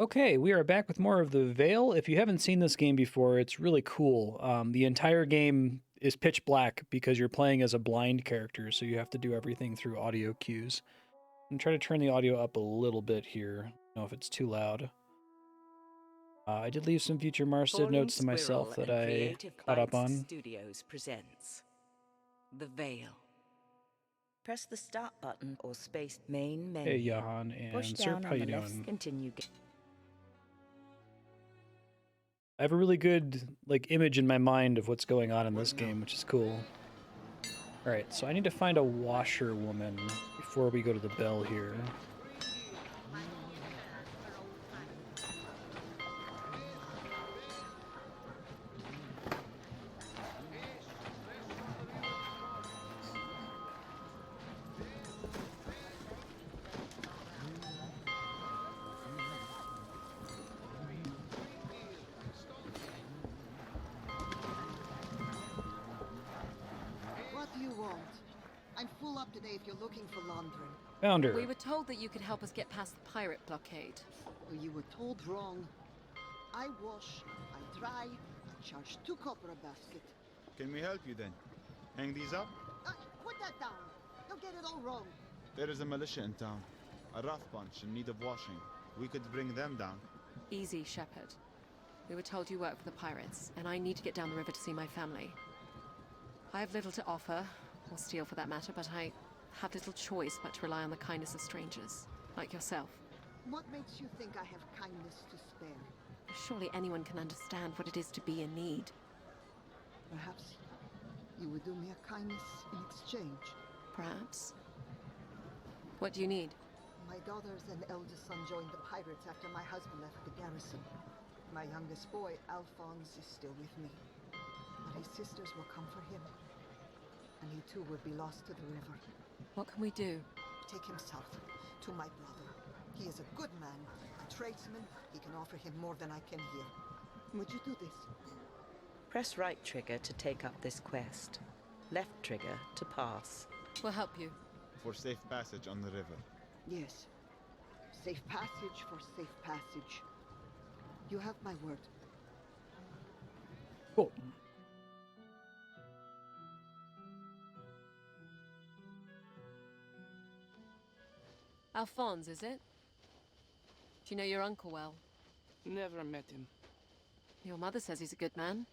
Okay, we are back with more of the Vale. If you haven't seen this game before, it's really cool. The entire game is pitch black because you're playing as a blind character, so you have to do everything through audio cues. I'm trying to turn the audio up a little bit here. I don't know if it's too loud. I did leave some future Marstead Falling notes to myself Squirrel that and I Creative caught up Bites on. Studios presents The Veil. Press the start button or space main menu. Hey, Johan Push and Serp, down how on you the left doing? continue. I have a really good image in my mind of what's going on in this game, which is cool. All right, so I need to find a washerwoman before we go to the bell here. What do you want? I'm full up today if you're looking for laundry. Found her. We were told that you could help us get past the pirate blockade. Well, you were told wrong. I wash, I dry, I charge 2 copper a basket. Can we help you then? Hang these up? Put that down. You'll get it all wrong. There is a militia in town. A rough bunch in need of washing. We could bring them down. Easy, Shepherd. We were told you work for the pirates, and I need to get down the river to see my family. I have little to offer, or steal for that matter, but I have little choice but to rely on the kindness of strangers, like yourself. What makes you think I have kindness to spare? Surely anyone can understand what it is to be in need. Perhaps you would do me a kindness in exchange. Perhaps. What do you need? My daughters and eldest son joined the pirates after my husband left the garrison. My youngest boy, Alphonse, is still with me. But his sisters will come for him. And he too would be lost to the river. What can we do? Take him south, to my brother. He is a good man, a tradesman. He can offer him more than I can here. Would you do this? Press right trigger to take up this quest. Left trigger to pass. We'll help you. For safe passage on the river. Yes. Safe passage for safe passage. You have my word. Cool. Alphonse, is it? Do you know your uncle well? Never met him. Your mother says he's a good man.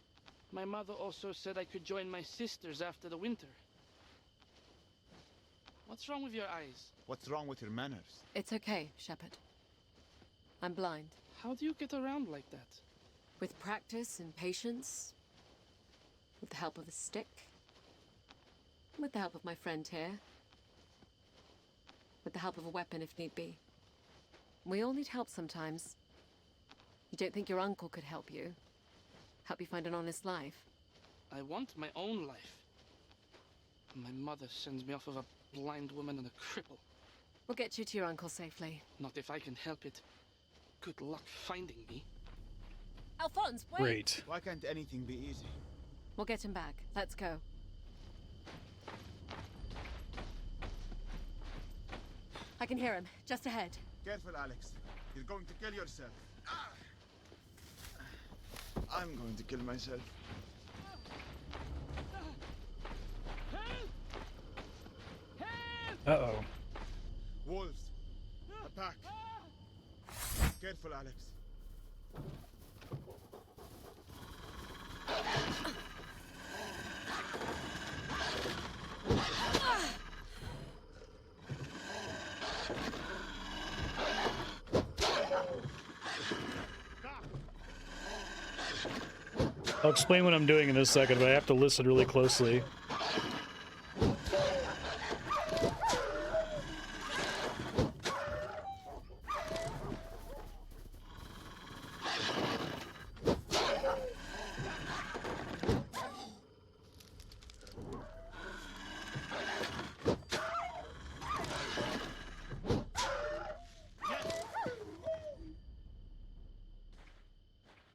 My mother also said I could join my sisters after the winter. What's wrong with your eyes? What's wrong with your manners? It's okay, Shepherd. I'm blind. How do you get around like that? With practice and patience. With the help of a stick. With the help of my friend here. With the help of a weapon if need be. We all need help sometimes. You don't think your uncle could help you? Help you find an honest life? I want my own life. My mother sends me off with a blind woman and a cripple. We'll get you to your uncle safely. Not if I can help it. Good luck finding me. Alphonse, wait! Great. Why can't anything be easy? We'll get him back. Let's go. I can hear him, just ahead. Careful, Alex. You're going to kill yourself. I'm going to kill myself. Uh-oh. Wolves. Attack. Careful, Alex. I'll explain what I'm doing in a second, but I have to listen really closely.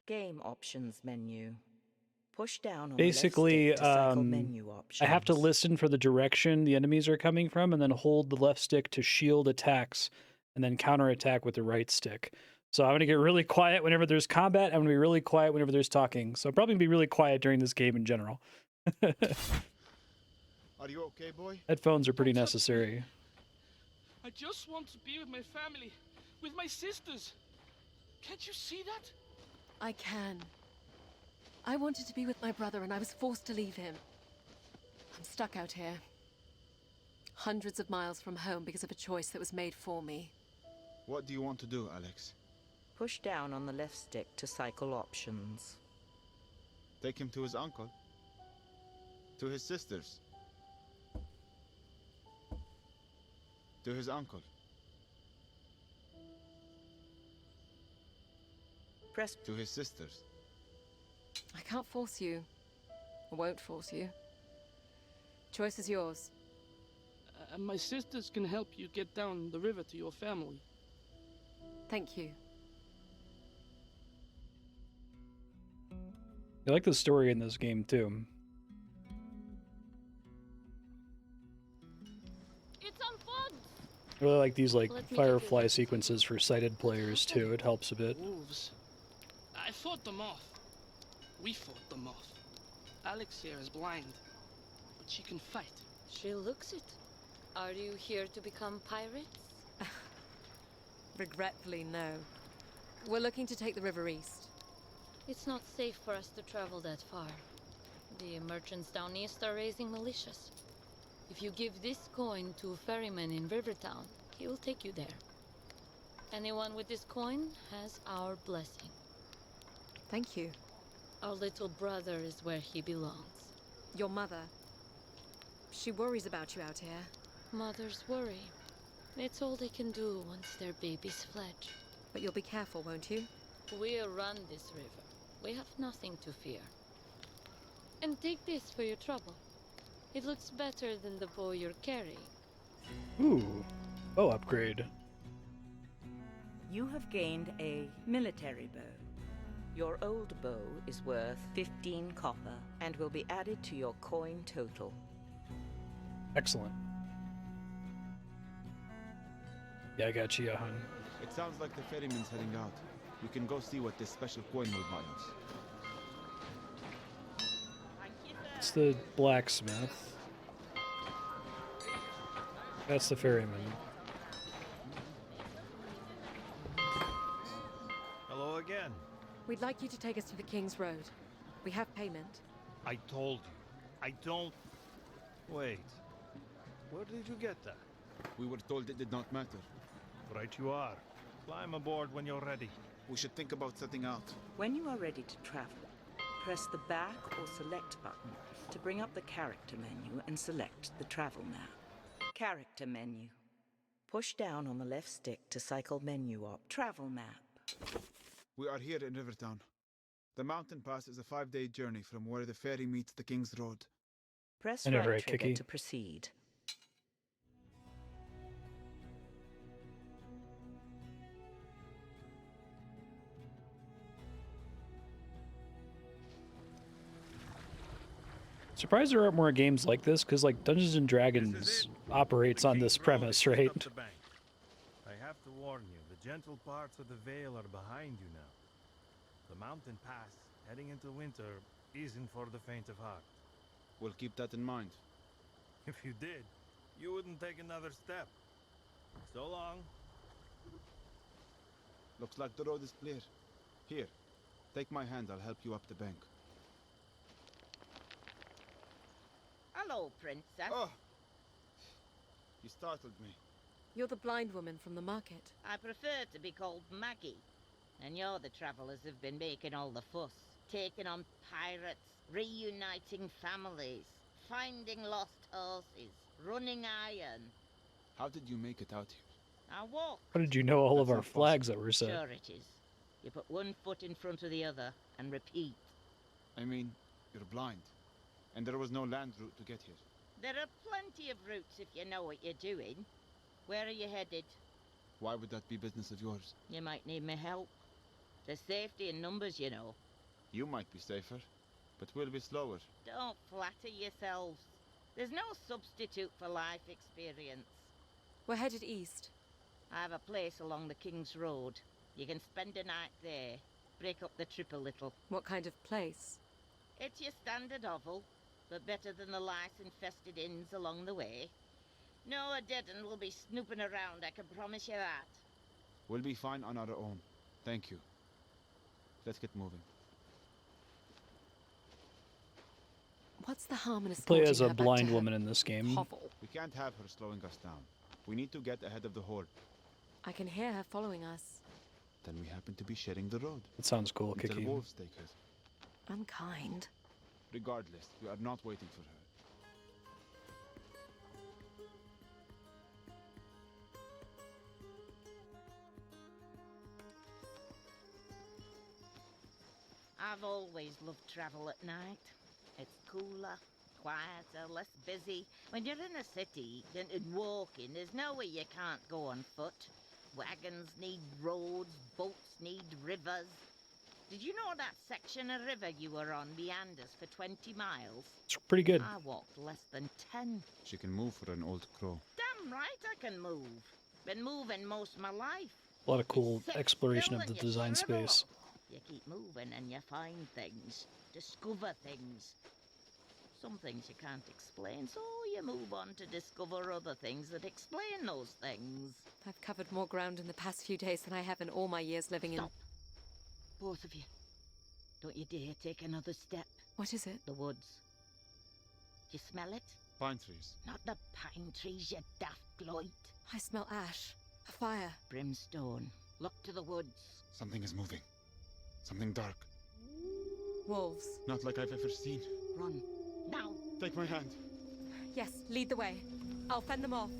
Game options menu. Push down on Basically, the left stick to cycle menu options. I have to listen for the direction the enemies are coming from and then hold the left stick to shield attacks and then counterattack with the right stick. So I'm going to get really quiet whenever there's combat. I'm going to be really quiet whenever there's talking. So I'm probably going to be really quiet during this game in general. Are you okay, boy? Headphones are pretty Don't touch me. necessary. I just want to be with my family, with my sisters. Can't you see that? I can. I wanted to be with my brother and I was forced to leave him. I'm stuck out here. Hundreds of miles from home because of a choice that was made for me. What do you want to do, Alex? Push down on the left stick to cycle options. Take him to his uncle? To his sisters? To his uncle? Press To his sisters? I can't force you. I won't force you. Choice is yours. My sisters can help you get down the river to your family. Thank you. I like the story in this game too. It's on foot. I really like these Let me take firefly you. sequences for sighted players too. It helps a bit. Wolves. I fought them off. We fought them off. Alex here is blind, but she can fight. She looks it. Are you here to become pirates? Regretfully, no. We're looking to take the river east. It's not safe for us to travel that far. The merchants down east are raising militias. If you give this coin to a ferryman in Rivertown, he will take you there. Anyone with this coin has our blessing. Thank you. Our little brother is where he belongs. Your mother. She worries about you out here. Mothers worry. It's all they can do once their babies fledge. But you'll be careful, won't you? We'll run this river. We have nothing to fear. And take this for your trouble. It looks better than the bow you're carrying. Ooh, bow upgrade. You have gained a military bow. Your old bow is worth 15 copper and will be added to your coin total. Excellent. Yeah, I got you, Johan. It sounds like the ferryman's heading out. You can go see what this special coin will buy us. It's the blacksmith. That's the ferryman. Hello again. We'd like you to take us to the King's Road. We have payment. I told you. I don't... Wait. Where did you get that? We were told it did not matter. Right you are. Climb aboard when you're ready. We should think about setting out. When you are ready to travel, press the back or select button to bring up the character menu and select the travel map. Character menu. Push down on the left stick to cycle menu up. Travel map. We are here in Rivertown. The mountain pass is a 5-day journey from where the ferry meets the King's Road. Press I never right ate trigger Kiki. to proceed. Surprised there aren't more games like this, because like Dungeons and Dragons operates on this premise, right? I have to warn you, the gentle parts of the Vale are behind you now. The mountain pass, heading into winter, isn't for the faint of heart. We'll keep that in mind. If you did, you wouldn't take another step. So long. Looks like the road is clear. Here, take my hand, I'll help you up the bank. Hello, Princess. Oh! You startled me. You're the blind woman from the market. I prefer to be called Maggie. And you're the travellers who've been making all the fuss. Taking on pirates, reuniting families, finding lost horses, running iron. How did you make it out here? I walked. How did you know all of That's our not flags that were set? Sure it is. You put one foot in front of the other and repeat. I mean, you're blind. And there was no land route to get here. There are plenty of routes if you know what you're doing. Where are you headed? Why would that be business of yours? You might need my help. There's safety in numbers, you know. You might be safer, but we'll be slower. Don't flatter yourselves. There's no substitute for life experience. We're headed east. I have a place along the King's Road. You can spend a night there. Break up the trip a little. What kind of place? It's your standard hovel, but better than the lice-infested inns along the way. No, a dead un will be snooping around, I can promise you that. We'll be fine on our own. Thank you. Let's get moving. What's the harm in Play escorting as a her back to blind her woman in this game. hovel? We can't have her slowing us down. We need to get ahead of the horde. I can hear her following us. Then we happen to be sharing the road. It sounds cool, Until Kiki. wolves take her. Unkind. Regardless, we are not waiting for her. I've always loved travel at night. It's cooler, quieter, less busy. When you're in a city and walking, there's nowhere you can't go on foot. Wagons need roads, boats need rivers. Did you know that section of river you were on meanders for 20 miles? It's pretty good. I walked less than 10. She can move for an old crow. Damn right I can move. Been moving most of my life. A lot of cool Sit exploration still of the and you design shrivel. space. You keep moving and you find things, discover things. Some things you can't explain, so you move on to discover other things that explain those things. I've covered more ground in the past few days than I have in all my years living in... Stop. Both of you. Don't you dare take another step. What is it? The woods. Do you smell it? Pine trees. Not the pine trees, you daft gloit. I smell ash. A fire. Brimstone. Look to the woods. Something is moving. Something dark. Wolves. Not like I've ever seen. Run. Now. Take my hand. Yes, lead the way. I'll fend them off.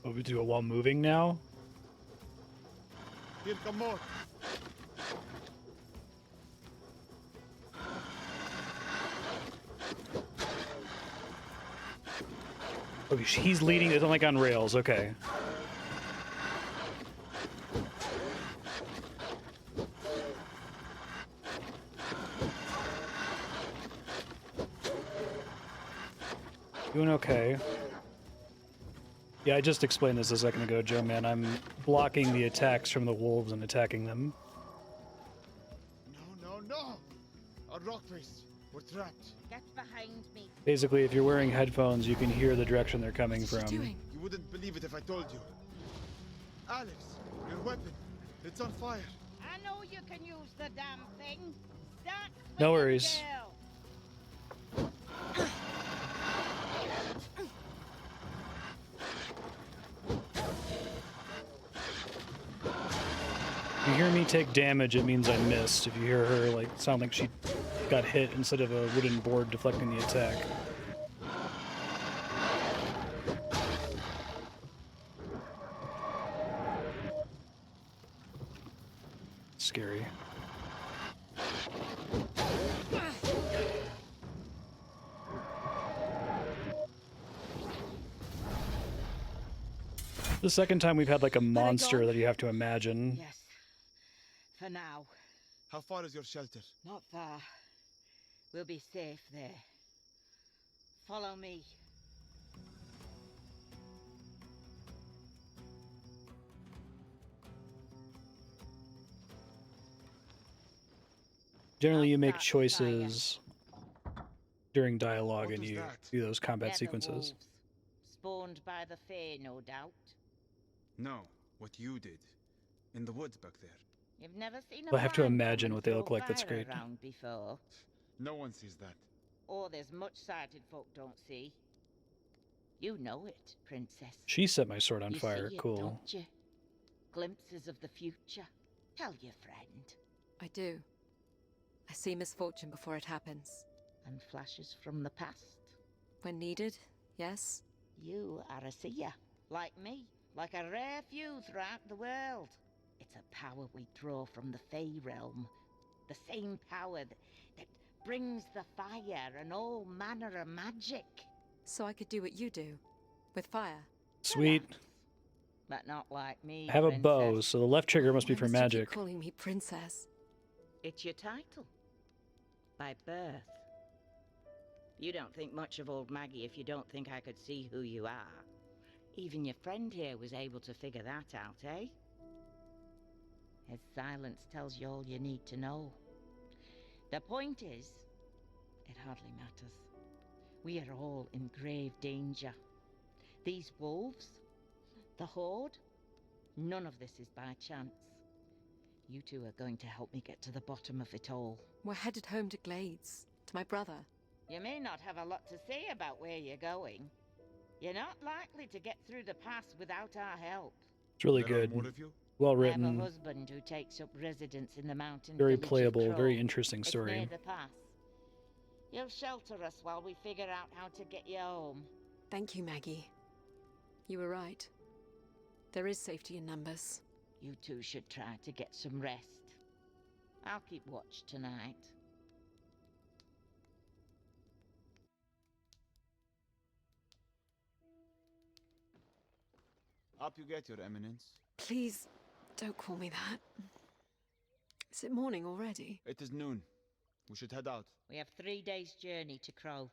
Oh, we do it while moving now? Here come more. Oh, he's leading it like on rails. Okay. Doing okay. Yeah, I just explained this a second ago, Joe, man. I'm blocking the attacks from the wolves and attacking them. No! A rock face. We're trapped. Get behind me. Basically, if you're wearing headphones, you can hear the direction they're coming What's she from. doing? You wouldn't believe it if I told you. Alex, your weapon. It's on fire. I know you can use the damn thing. That's No what you worries. do. If you hear me take damage, it means I missed. If you hear her like sound like she got hit instead of a wooden board deflecting the attack. Scary. The second time we've had like a monster go. that you have to imagine. Yes. For now. How far is your shelter? Not far. We'll be safe there. Follow me. Generally, you make I'll start the fire. choices during dialogue What and was you that? do those combat They're the sequences. wolves, spawned by the Fae, no doubt. No, what you did. In the woods back there. You've never seen a Well, I have to blind imagine woman what they look throw like, that's fire great. around before. No one sees that. Or there's much sighted folk don't see. You know it, princess. She set my sword on You fire. see it, Cool. don't you? Glimpses of the future. Tell your friend. I do. I see misfortune before it happens. And flashes from the past. When needed, yes. You are a seer, like me, like a rare few throughout the world. It's a power we draw from the Fey realm. The same power that brings the fire and all manner of magic. So I could do what you do. With fire. Sweet. Perhaps, but not like me, I have a bow, princess. so the left trigger must be Why for must you keep magic. calling me princess. It's your title. By birth. You don't think much of old Maggie if you don't think I could see who you are. Even your friend here was able to figure that out, eh? His silence tells you all you need to know. The point is, it hardly matters. We are all in grave danger. These wolves, the Horde, none of this is by chance. You two are going to help me get to the bottom of it all. We're headed home to Glades, to my brother. You may not have a lot to say about where you're going. You're not likely to get through the pass without our help. It's really There are good. more of you? Well I have a written, husband who takes up residence in the mountain very village of playable, very Crow. interesting It's story. near the pass. You'll shelter us while we figure out how to get you home. Thank you, Maggie. You were right. There is safety in numbers. You two should try to get some rest. I'll keep watch tonight. Up you get, Your Eminence. Please, don't call me that. Is it morning already? It is noon. We should head out. We have 3 days' journey to Crow.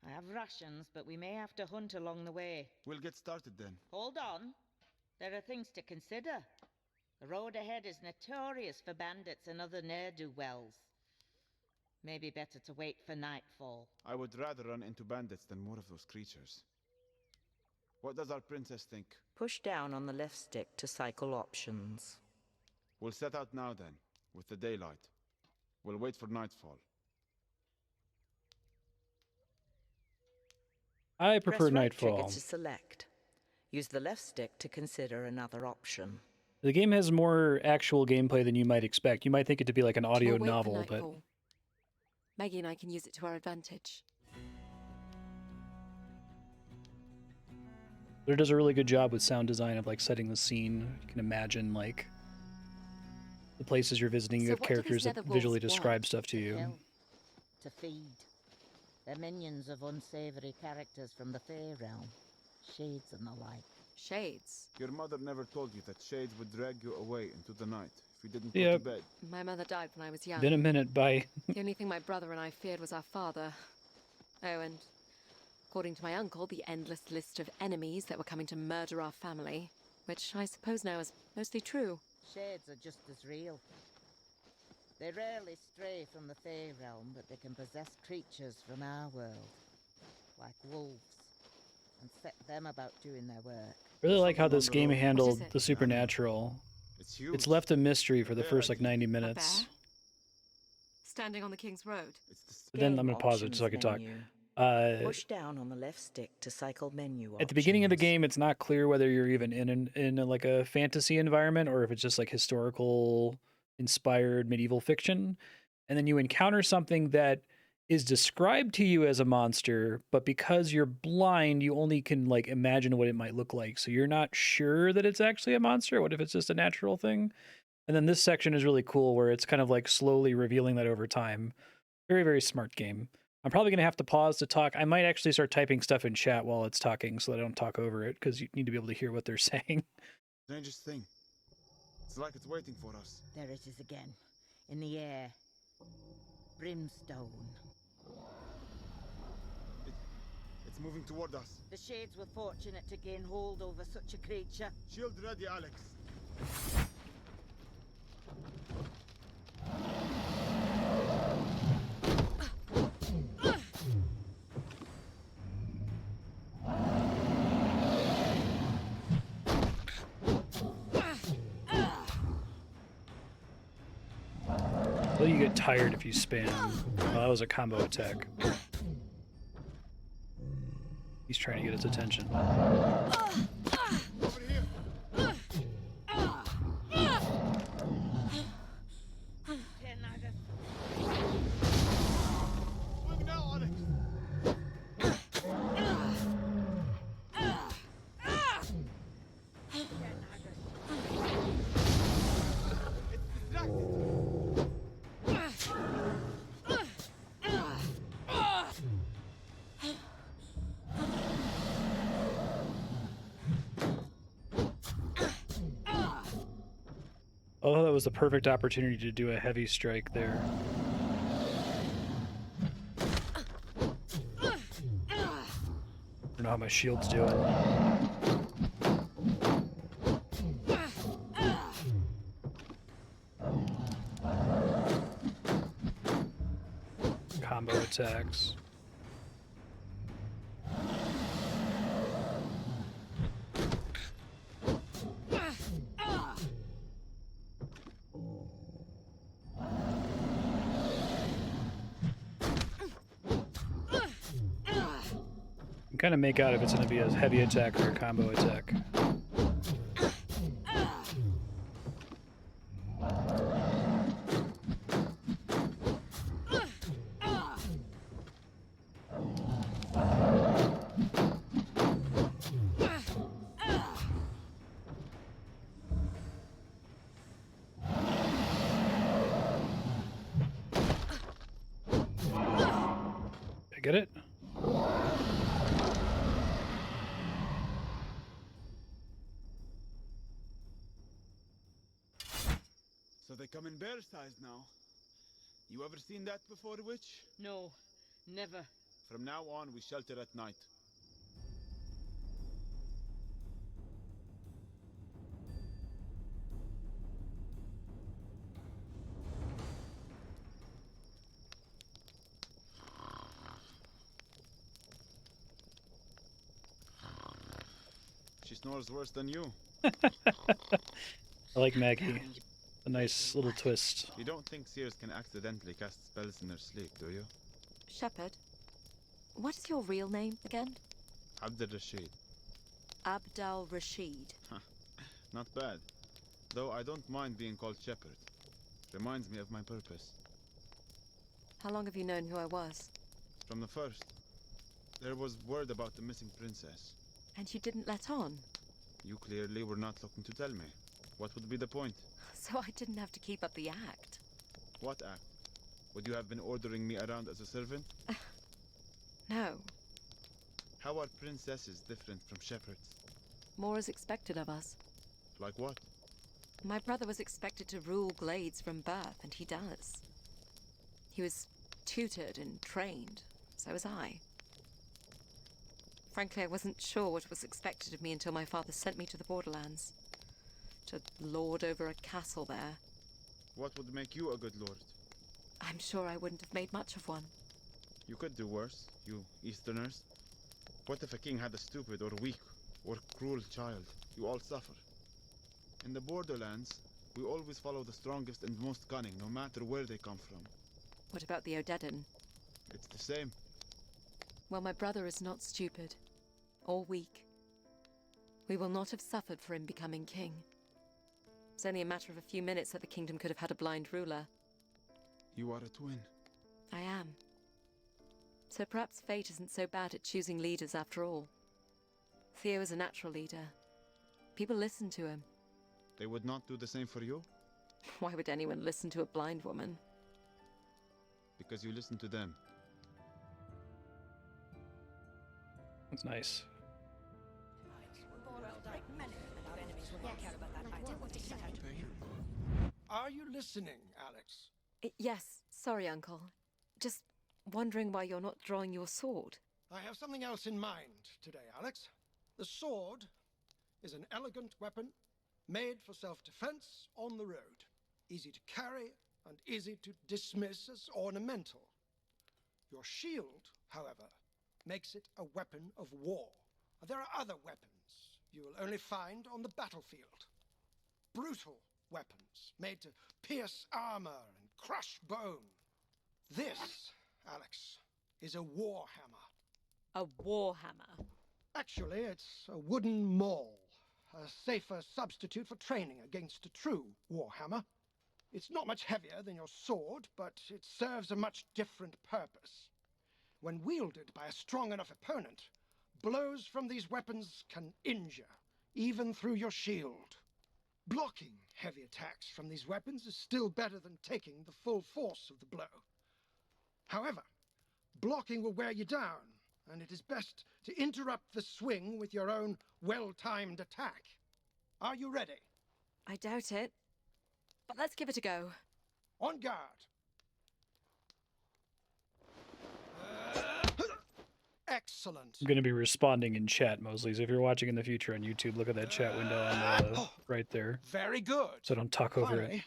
I have rations, but we may have to hunt along the way. We'll get started then. Hold on. There are things to consider. The road ahead is notorious for bandits and other ne'er-do-wells. Maybe better to wait for nightfall. I would rather run into bandits than more of those creatures. What does our princess think? Push down on the left stick to cycle options. We'll set out now then, with the daylight. We'll wait for nightfall. I prefer Press right Nightfall. trigger to select. Use the left stick to consider another option. The game has more actual gameplay than you might expect. You might think it to be like an audio We'll wait for novel, but nightfall. Maggie and I can use it to our advantage. it does a really good job with sound design of like setting the scene. You can imagine like the places you're visiting. You So have what do these characters that nether visually wolves describe want? stuff to you. Kill. To feed. They're minions of unsavory characters from the Fey realm. Shades and the like. Shades. Your mother never told you that shades would drag you away into the night if you didn't Yep. go to bed. My mother died when I was young. Been a minute, bye. The only thing my brother and I feared was our father. Oh, and according to my uncle, the endless list of enemies that were coming to murder our family, which I suppose now is mostly true. Shades are just as real. They rarely stray from the Fey realm, but they can possess creatures from our world, like wolves, and set them about doing their work. Really like how this game handled it? the supernatural. It's huge. It's left a mystery for the Bear, first I like think. 90 A minutes. bear? Standing on the King's Road. It's the But then I'm Game gonna pause it so I can options talk. menu. Push down on the left stick to cycle menu At the beginning of the options. game, it's not clear whether you're even in like a fantasy environment or if it's just like historical inspired medieval fiction. And then you encounter something that is described to you as a monster, but because you're blind, you only can like imagine what it might look like. So you're not sure that it's actually a monster. What if it's just a natural thing? And then this section is really cool where it's kind of like slowly revealing that over time. Very, very smart game. I'm probably going to have to pause to talk. I might actually start typing stuff in chat while it's talking so that I don't talk over it because you need to be able to hear what they're saying. strangest thing. It's like it's waiting for us. There it is again, in the air. Brimstone. It's moving toward us. The Shades were fortunate to gain hold over such a creature. Shield ready, Alex. Well, you get tired if you spam. Well, that was a combo attack. He's trying to get his attention. Over here. Swing now, Alex. It's distracted. Oh, that was the perfect opportunity to do a heavy strike there. I don't know how my shield's doing. combo attacks. You can kind of make out if it's going to be a heavy attack or a combo attack. Get it? So they come in bear size now. You ever seen that before, witch? No, never. From now on, we shelter at night. She snores worse than you. I like Maggie. A nice little twist. You don't think seers can accidentally cast spells in their sleep, do you? Shepherd, what is your real name again? Abd Rashid. Abdal Rashid. Not bad. Though I don't mind being called Shepherd. Reminds me of my purpose. How long have you known who I was? From the first. There was word about the missing princess. And you didn't let on? You clearly were not looking to tell me. What would be the point? So I didn't have to keep up the act. What act? Would you have been ordering me around as a servant? No. How are princesses different from shepherds? More is expected of us. Like what? My brother was expected to rule glades from birth, and he does. He was tutored and trained, so was I. Frankly, I wasn't sure what was expected of me until my father sent me to the borderlands. To lord over a castle there. What would make you a good lord? I'm sure I wouldn't have made much of one. You could do worse, you Easterners. What if a king had a stupid or weak or cruel child? You all suffer. In the borderlands, we always follow the strongest and most cunning, no matter where they come from. What about the Odedin? It's the same. Well, my brother is not stupid. Or weak. We will not have suffered for him becoming king. It's only a matter of a few minutes that the kingdom could have had a blind ruler. You are a twin. I am. So perhaps fate isn't so bad at choosing leaders after all. Theo is a natural leader. People listen to him. They would not do the same for you? Why would anyone listen to a blind woman? Because you listen to them. That's nice. Are you listening, Alex? Yes, sorry, Uncle. Just wondering why you're not drawing your sword. I have something else in mind today, Alex. The sword is an elegant weapon made for self-defense on the road. Easy to carry and easy to dismiss as ornamental. Your shield, however, makes it a weapon of war. There are other weapons you will only find on the battlefield. Brutal weapons made to pierce armor and crush bone. This, Alex, is a war hammer. A war hammer? Actually, it's a wooden maul, a safer substitute for training against a true war hammer. It's not much heavier than your sword, but it serves a much different purpose. When wielded by a strong enough opponent, blows from these weapons can injure, even through your shield. Blocking heavy attacks from these weapons is still better than taking the full force of the blow. However, blocking will wear you down, and it is best to interrupt the swing with your own well-timed attack. Are you ready? I doubt it. But let's give it a go. On guard. Excellent. I'm going to be responding in chat, Mosley. So if you're watching in the future on YouTube, look at that chat window on the right there. Very good. So don't talk over it. Finally,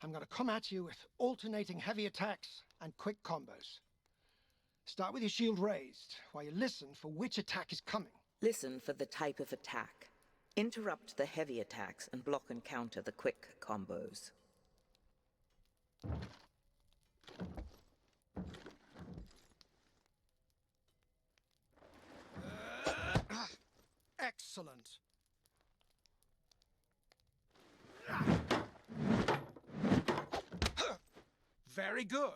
I'm going to come at you with alternating heavy attacks and quick combos. Start with your shield raised, while you listen for which attack is coming. Listen for the type of attack. Interrupt the heavy attacks and block and counter the quick combos. Excellent. Very good.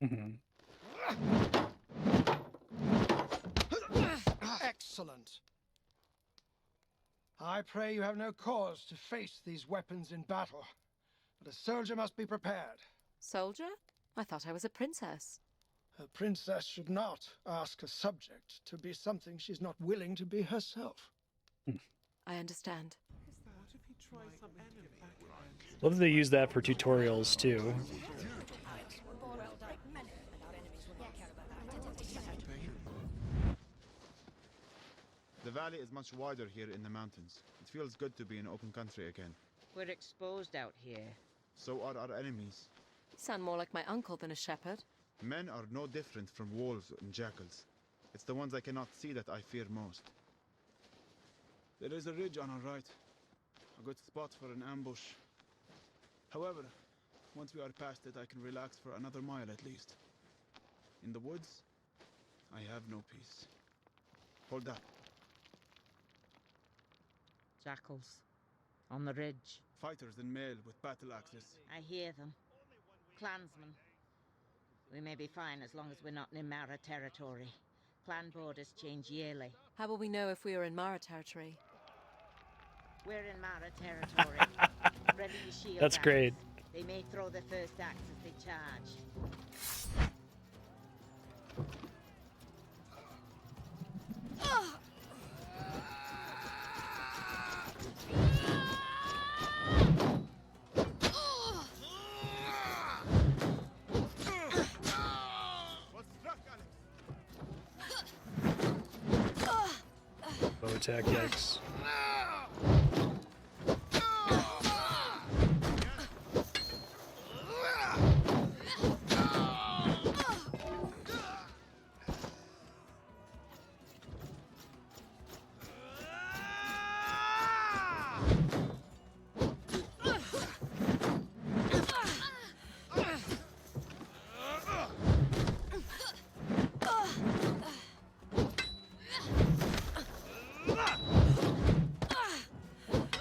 Mhm. Excellent. I pray you have no cause to face these weapons in battle, but a soldier must be prepared. Soldier? I thought I was a princess. A princess should not ask a subject to be something she's not willing to be herself. I understand. Love that they use that for tutorials too. The valley is much wider here in the mountains. It feels good to be in open country again. We're exposed out here. So are our enemies. You sound more like my uncle than a shepherd. Men are no different from wolves and jackals. It's the ones I cannot see that I fear most. There is a ridge on our right. A good spot for an ambush. However, once we are past it, I can relax for another mile at least. In the woods, I have no peace. Hold up. Jackals. On the ridge. Fighters in mail with battle axes. I hear them. Clansmen. We may be fine as long as we're not in Mara territory. Clan borders change yearly. How will we know if we are in Mara territory? We're in Mara territory. Ready your shield. That's axes. great. They may throw their first axe as they charge. Bow attack, yikes.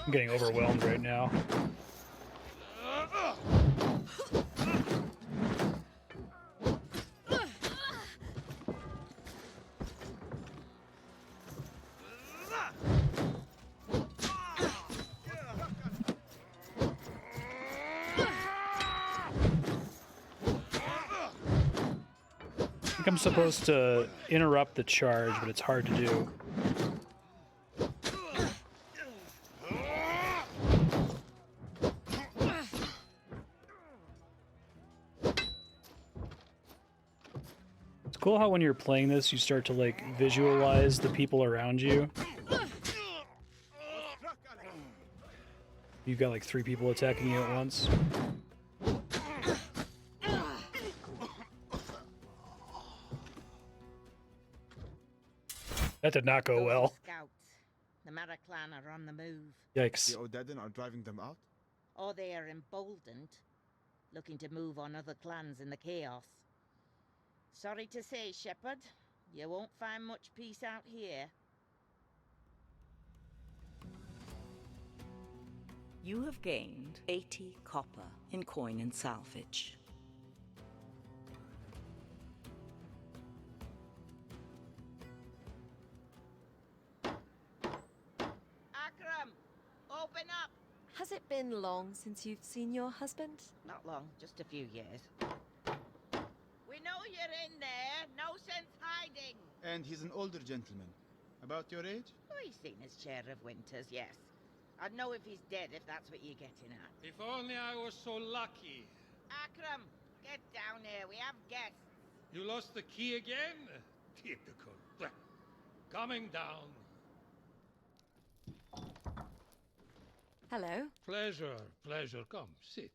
I'm getting overwhelmed right now. I think I'm supposed to interrupt the charge, but it's hard to do. It's cool how when you're playing this, you start to like visualize the people around you. You've got like 3 people attacking you at once. That did not go Those are well. Scouts. The Mara clan are on the move. Yikes. The Odedan are driving them out? Or they are emboldened, looking to move on other clans in the chaos. Sorry to say, Shepherd, you won't find much peace out here. You have gained 80 copper in coin and salvage. Akram, open up! Has it been long since you've seen your husband? Not long, just a few years. We know you're in there. No sense hiding. And he's an older gentleman. About your age? Oh, he's seen his share of winters, yes. I'd know if he's dead, if that's what you're getting at. If only I was so lucky. Akram, get down here. We have guests. You lost the key again? Typical. Coming down. Hello. Pleasure, pleasure. Come, sit.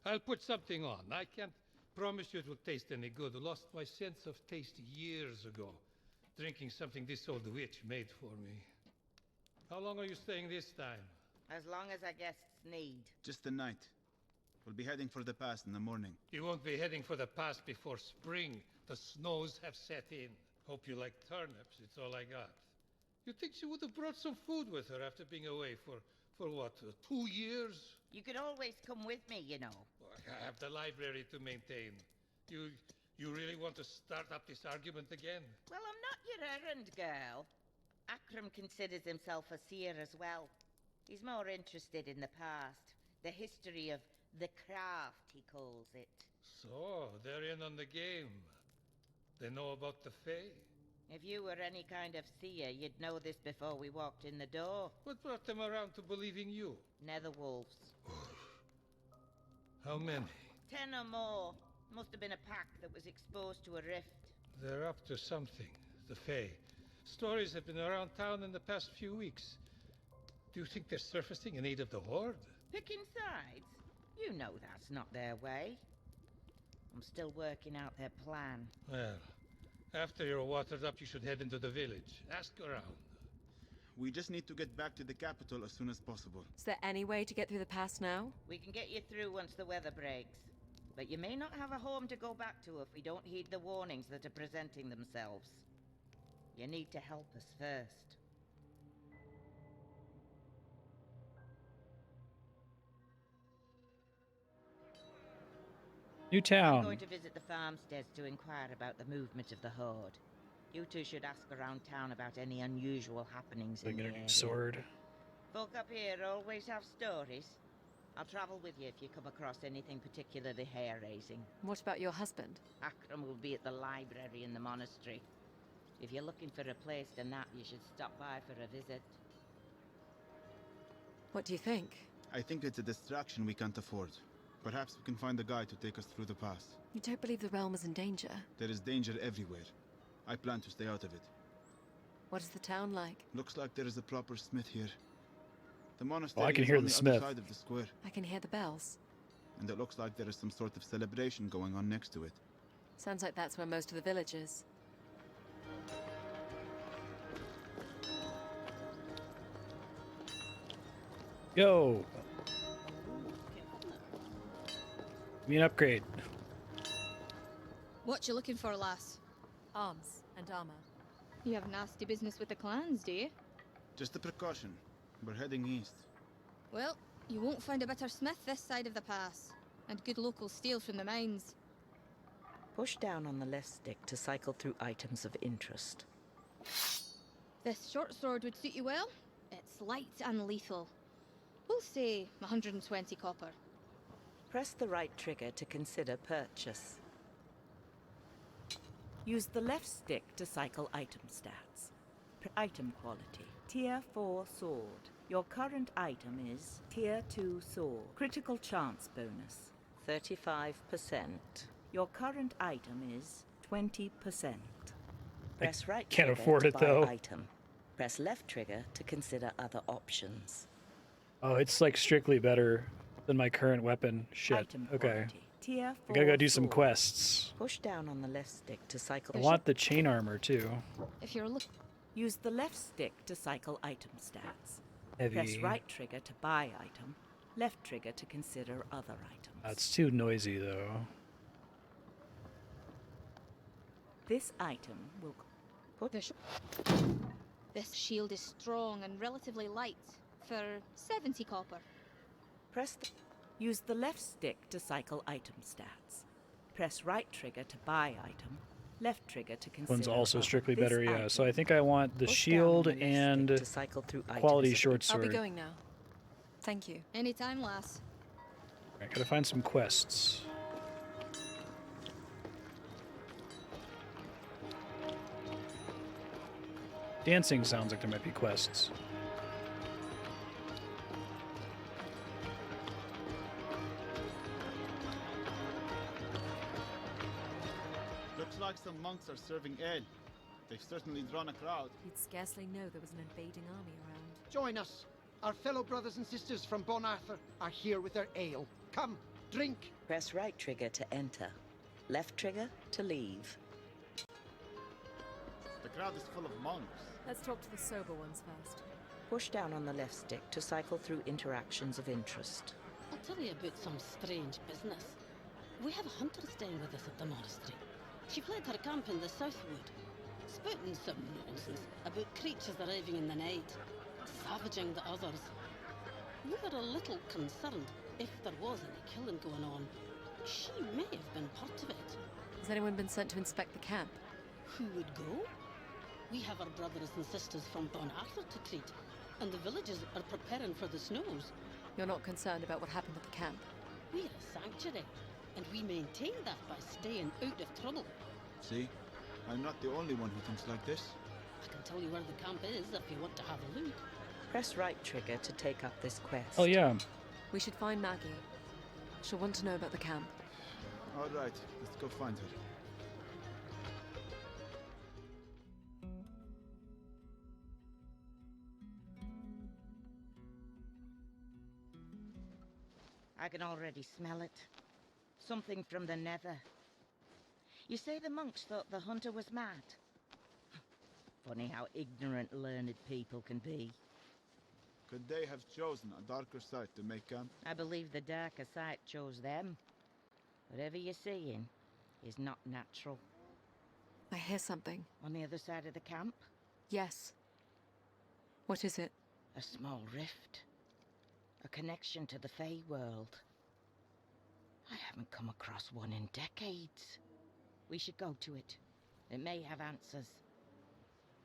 I'll put something on. I can't promise you it will taste any good. I lost my sense of taste years ago, drinking something this old witch made for me. How long are you staying this time? As long as our guests need. Just the night. We'll be heading for the pass in the morning. You won't be heading for the pass before spring. The snows have set in. Hope you like turnips. It's all I got. You'd think she would have brought some food with her after being away for what, 2 years? You could always come with me, you know. I have the library to maintain. You really want to start up this argument again? Well, I'm not your errand girl. Akram considers himself a seer as well. He's more interested in the past. The history of the craft, he calls it. So, they're in on the game. They know about the Fae? If you were any kind of seer, you'd know this before we walked in the door. What brought them around to believing you? Netherwolves. How many? 10 or more. Must have been a pack that was exposed to a rift. They're up to something, the Fae. Stories have been around town in the past few weeks. Do you think they're surfacing in aid of the Horde? Picking sides? You know that's not their way. I'm still working out their plan. Well, after you're watered up, you should head into the village. Ask around. We just need to get back to the capital as soon as possible. Is there any way to get through the pass now? We can get you through once the weather breaks. But you may not have a home to go back to if we don't heed the warnings that are presenting themselves. You need to help us first. New I'm town. going to visit the farmsteads to inquire about the movement of the Horde. You two should ask around town about any unusual happenings They in get the a new area. sword. Folk up here always have stories. I'll travel with you if you come across anything particularly hair-raising. What about your husband? Akram will be at the library in the monastery. If you're looking for a place to nap, you should stop by for a visit. What do you think? I think it's a distraction we can't afford. Perhaps we can find a guide to take us through the pass. You don't believe the realm is in danger? There is danger everywhere. I plan to stay out of it. What is the town like? Looks like there is a proper smith here. The monastery I can is hear on the the smith. other side of the square. I can hear the bells. And it looks like there is some sort of celebration going on next to it. Sounds like that's where most of the village is. Yo. Give me an upgrade. What you looking for, lass? Arms and armor. You have nasty business with the clans, do you? Just a precaution. We're heading east. Well, you won't find a better smith this side of the pass. And good local steel from the mines. Push down on the left stick to cycle through items of interest. This short sword would suit you well. It's light and lethal. We'll say 120 copper. Press the right trigger to consider purchase. Use the left stick to cycle item stats. Item quality. Tier 4 sword. Your current item is Tier 2 sword. Critical chance bonus. 35%. Your current item is 20%. Press right can't trigger afford to it, buy though. item. Press left trigger to consider other options. Oh, it's like strictly better than my current weapon. Shit. Item Okay. quality. Tier 4 I gotta go do some sword. quests. Push down on the left stick to cycle. I want the chain armor too. If you're looking... Use the left stick to cycle item stats. Heavy. Press right trigger to buy item. Left trigger to consider other items. It's too noisy though. This item will put This shield is strong and relatively light. For 70 copper. Use the left stick to cycle item stats. Press right trigger to buy item. Left trigger to consider. One's also other. strictly This better, yeah. item So I think I want the push shield down on the left and stick to cycle through quality items of short I'll be sword. going now. Thank you. Anytime, lass. I gotta find some quests. Dancing sounds like there might be quests. Looks like some monks are serving ale. They've certainly drawn a crowd. You'd scarcely know there was an invading army around. Join us. Our fellow brothers and sisters from Bon Arthur are here with their ale. Come, drink. Press right trigger to enter. Left trigger to leave. The crowd is full of monks. Let's talk to the sober ones first. Push down on the left stick to cycle through interactions of interest. I'll tell you about some strange business. We have a hunter staying with us at the monastery. She fled her camp in the southwood, spouting some nonsense about creatures arriving in the night, savaging the others. We were a little concerned if there was any killing going on. She may have been part of it. Has anyone been sent to inspect the camp? Who would go? We have our brothers and sisters from Bon Arthur to treat, and the villagers are preparing for the snows. You're not concerned about what happened at the camp? We're a sanctuary, and we maintain that by staying out of trouble. See? I'm not the only one who thinks like this. I can tell you where the camp is if you want to have a look. Press right trigger to take up this quest. Oh yeah. We should find Maggie. She'll want to know about the camp. All right, let's go find her. I can already smell it. Something from the nether. You say the monks thought the hunter was mad? Funny how ignorant learned people can be. Could they have chosen a darker site to make camp? I believe the darker side chose them. Whatever you're seeing is not natural. I hear something. On the other side of the camp? Yes. What is it? A small rift. A connection to the Fey world. I haven't come across one in decades. We should go to it. It may have answers.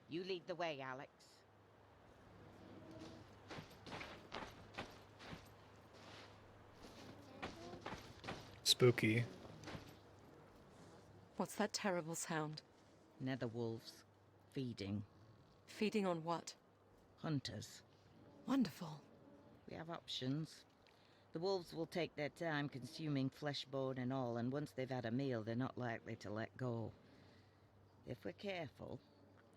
You lead the way, Alex. Spooky. What's that terrible sound? Nether wolves. Feeding. Feeding on what? Hunters. Wonderful. We have options. The wolves will take their time consuming flesh, bone and all, and once they've had a meal, they're not likely to let go. If we're careful,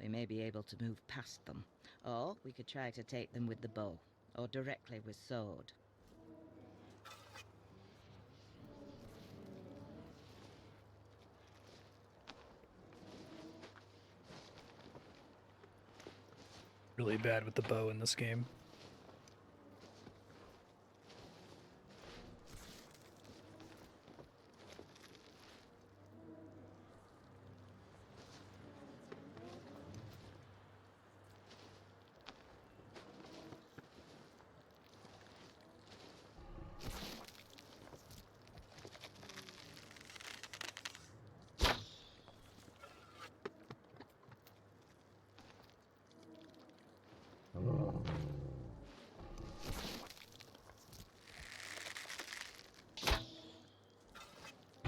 we may be able to move past them. Or we could try to take them with the bow, or directly with sword. Really bad with the bow in this game.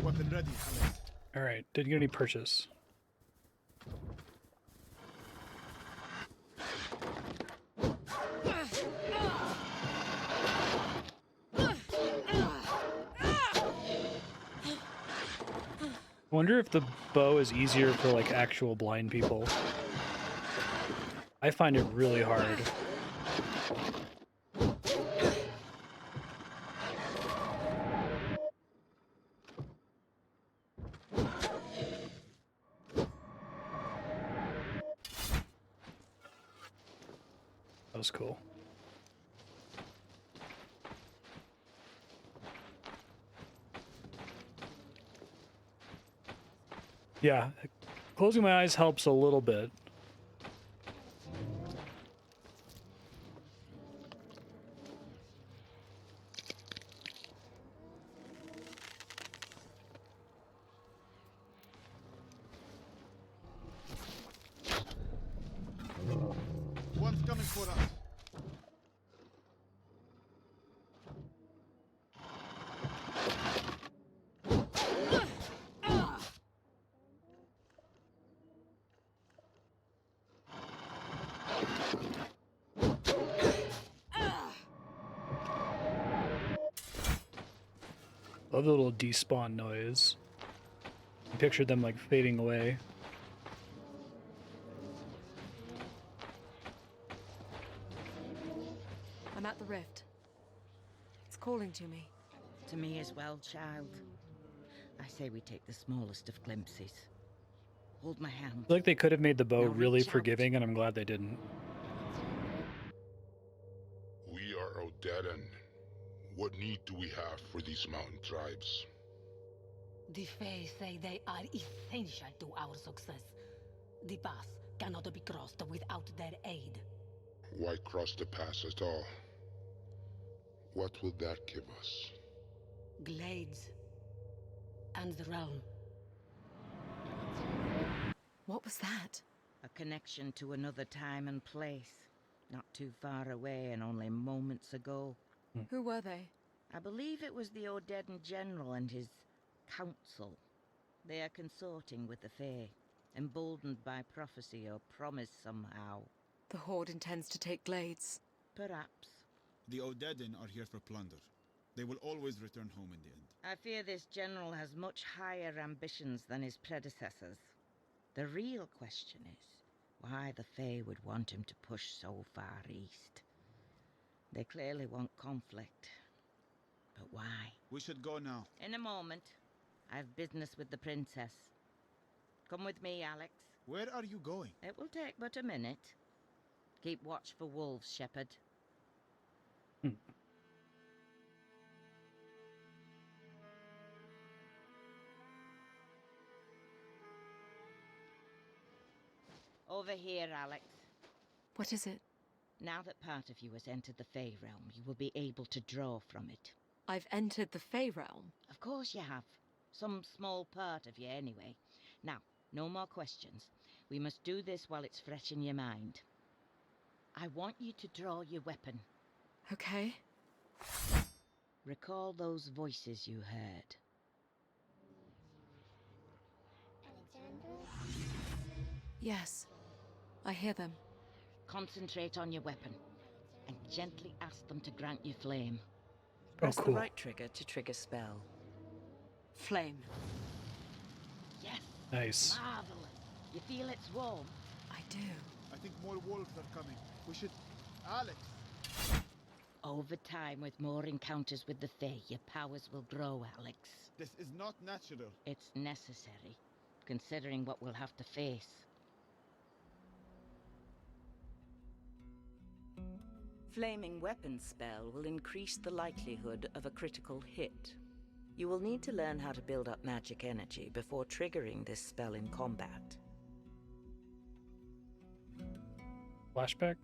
Weapon ready, Alex. Alright, didn't get any purchase. I wonder if the bow is easier for like actual blind people. I find it really hard. That was cool. Yeah, closing my eyes helps a little bit. One's coming for us. Love the little despawn noise. I pictured them like fading away. rift. It's calling to me. To me as well, child. I say we take the smallest of glimpses. Hold my hand. I feel like they could have made the bow Now really reach out. forgiving, and I'm glad they didn't. We are Odedan. What need do we have for these mountain tribes? The Fae say they are essential to our success. The pass cannot be crossed without their aid. Why cross the pass at all? What will that give us? Glades. And the realm. What was that? A connection to another time and place. Not too far away and only moments ago. Who were they? I believe it was the Odedan General and his council. They are consorting with the Fae, emboldened by prophecy or promise somehow. The Horde intends to take Glades. Perhaps. The Odedan are here for plunder. They will always return home in the end. I fear this general has much higher ambitions than his predecessors. The real question is why the Fae would want him to push so far east. They clearly want conflict. But why? We should go now. In a moment. I have business with the princess. Come with me, Alex. Where are you going? It will take but a minute. Keep watch for wolves, Shepherd. Over here, Alex. What is it? Now that part of you has entered the Fae realm, you will be able to draw from it. I've entered the Fae realm. Of course you have. Some small part of you, anyway. Now, no more questions. We must do this while it's fresh in your mind. I want you to draw your weapon. Okay. Recall those voices you heard. Yes. I hear them. Concentrate on your weapon and gently ask them to grant you flame. Press cool. the right trigger to trigger spell. Flame. Yes. Nice. Marvelous. You feel it's warm? I do. I think more wolves are coming. We should... Alex! Over time, with more encounters with the Fae, your powers will grow, Alex. This is not natural. It's necessary, considering what we'll have to face. Flaming weapon spell will increase the likelihood of a critical hit. You will need to learn how to build up magic energy before triggering this spell in combat. Flashback?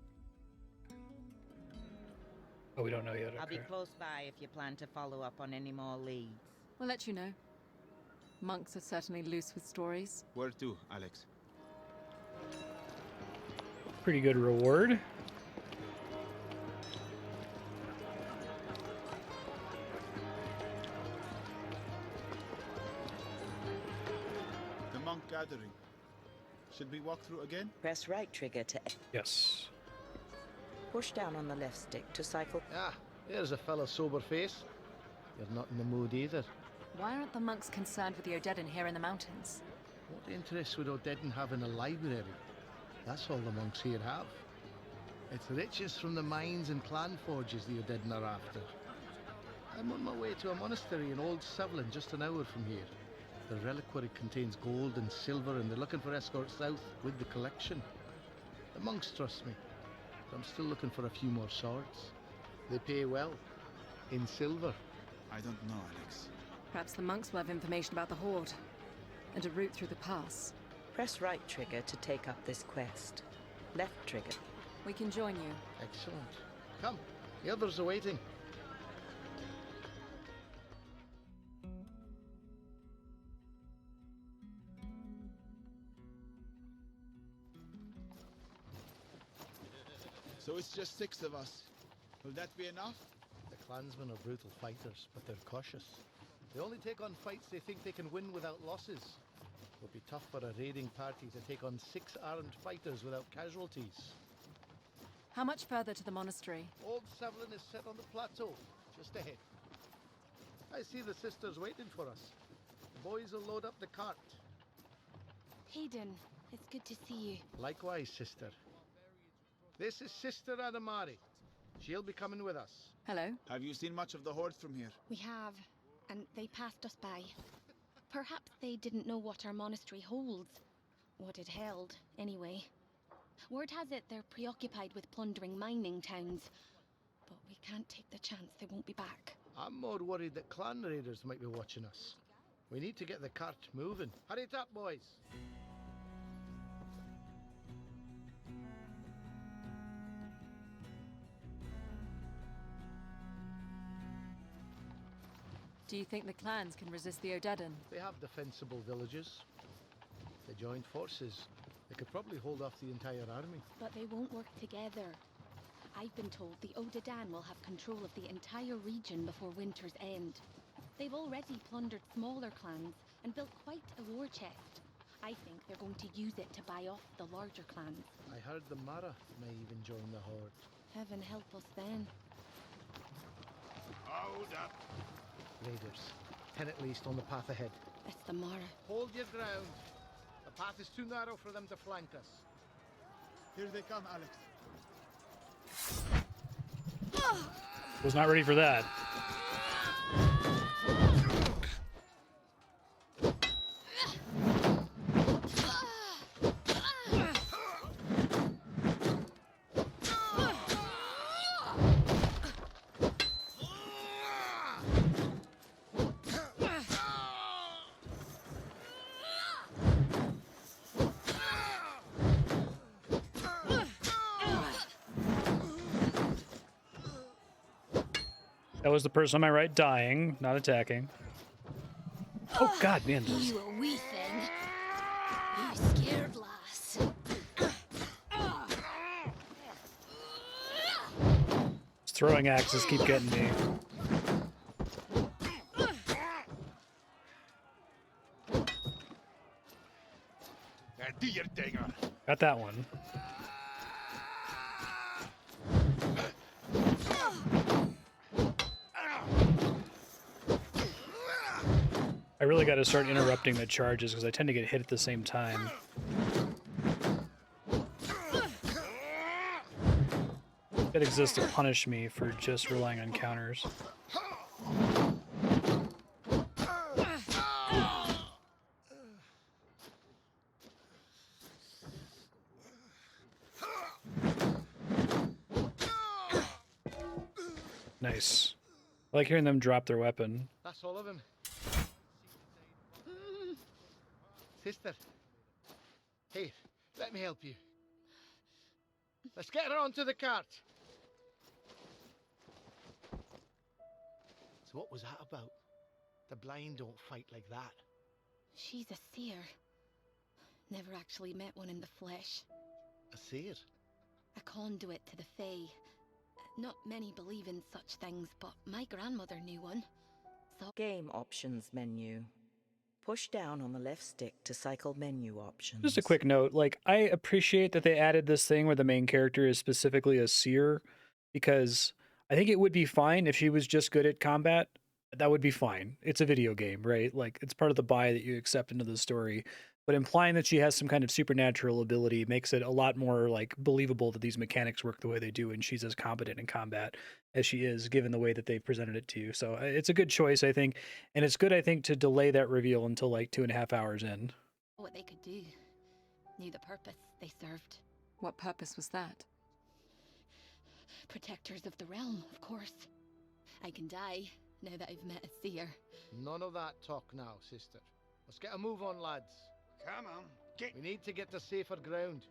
Oh, we don't know yet. I'll be Okay. close by if you plan to follow up on any more leads. We'll let you know. Monks are certainly loose with stories. Where to, Alex? Pretty good reward. The monk gathering. Should we walk through again? Press right trigger to... Yes. Push down on the left stick to cycle... Ah, there's a fellow sober face. You're not in the mood either. Why aren't the monks concerned with the Odedan here in the mountains? What interest would Odedan have in a library? That's all the monks here have. It's riches from the mines and clan forges the Odedan are after. I'm on my way to a monastery in Old Sevlin, just an hour from here. The reliquary contains gold and silver, and they're looking for escorts south with the collection. The monks trust me, but I'm still looking for a few more swords. They pay well, in silver. I don't know, Alex. Perhaps the monks will have information about the Horde. And a route through the pass. Press right trigger to take up this quest. Left trigger. We can join you. Excellent. Come, the others are waiting. So it's just 6 of us. Will that be enough? The clansmen are brutal fighters, but they're cautious. They only take on fights they think they can win without losses. It would be tough for a raiding party to take on 6 armed fighters without casualties. How much further to the monastery? Old Sevlin is set on the plateau, just ahead. I see the sisters waiting for us. The boys will load up the cart. Hayden, it's good to see you. Likewise, sister. This is Sister Adamari. She'll be coming with us. Hello. Have you seen much of the Horde from here? We have, and they passed us by. Perhaps they didn't know what our monastery holds. What it held, anyway. Word has it they're preoccupied with plundering mining towns. But we can't take the chance they won't be back. I'm more worried that clan raiders might be watching us. We need to get the cart moving. Hurry it up, boys. Do you think the clans can resist the Odedan? They have defensible villages. If they joined forces, they could probably hold off the entire army. But they won't work together. I've been told the Odedan will have control of the entire region before winter's end. They've already plundered smaller clans and built quite a war chest. I think they're going to use it to buy off the larger clans. I heard the Mara may even join the Horde. Heaven help us then. Hold up. Raiders. 10 at least on the path ahead. It's the Mara. Hold your ground. The path is too narrow for them to flank us. Here they come, Alex. Was not ready for that. That was the person on my right dying, not attacking. Oh god, man. You a wee thing. You scared, lass. These throwing axes keep getting me. Do your dinger. Got that one. I really got to start interrupting the charges because I tend to get hit at the same time. It exists to punish me for just relying on counters. Nice. I like hearing them drop their weapon. That's all of them. Sister. Here, let me help you. Let's get her onto the cart. So what was that about? The blind don't fight like that. She's a seer. Never actually met one in the flesh. A seer? A conduit to the Fae. Not many believe in such things, but my grandmother knew one. So Game options menu. Push down on the left stick to cycle menu options. Just a quick note, like, I appreciate that they added this thing where the main character is specifically a seer, because I think it would be fine if she was just good at combat. That would be fine. It's a video game, right? Like, it's part of the buy that you accept into the story. But implying that she has some kind of supernatural ability makes it a lot more, like, believable that these mechanics work the way they do and she's as competent in combat as she is, given the way that they've presented it to you. So it's a good choice, I think. And it's good, I think, to delay that reveal until, like, 2.5 hours in. what they could do. Knew the purpose they served. What purpose was that? Protectors of the realm, of course. I can die now that I've met a seer. None of that talk now, sister. Let's get a move on, lads. Come on, get... We need to get to safer ground.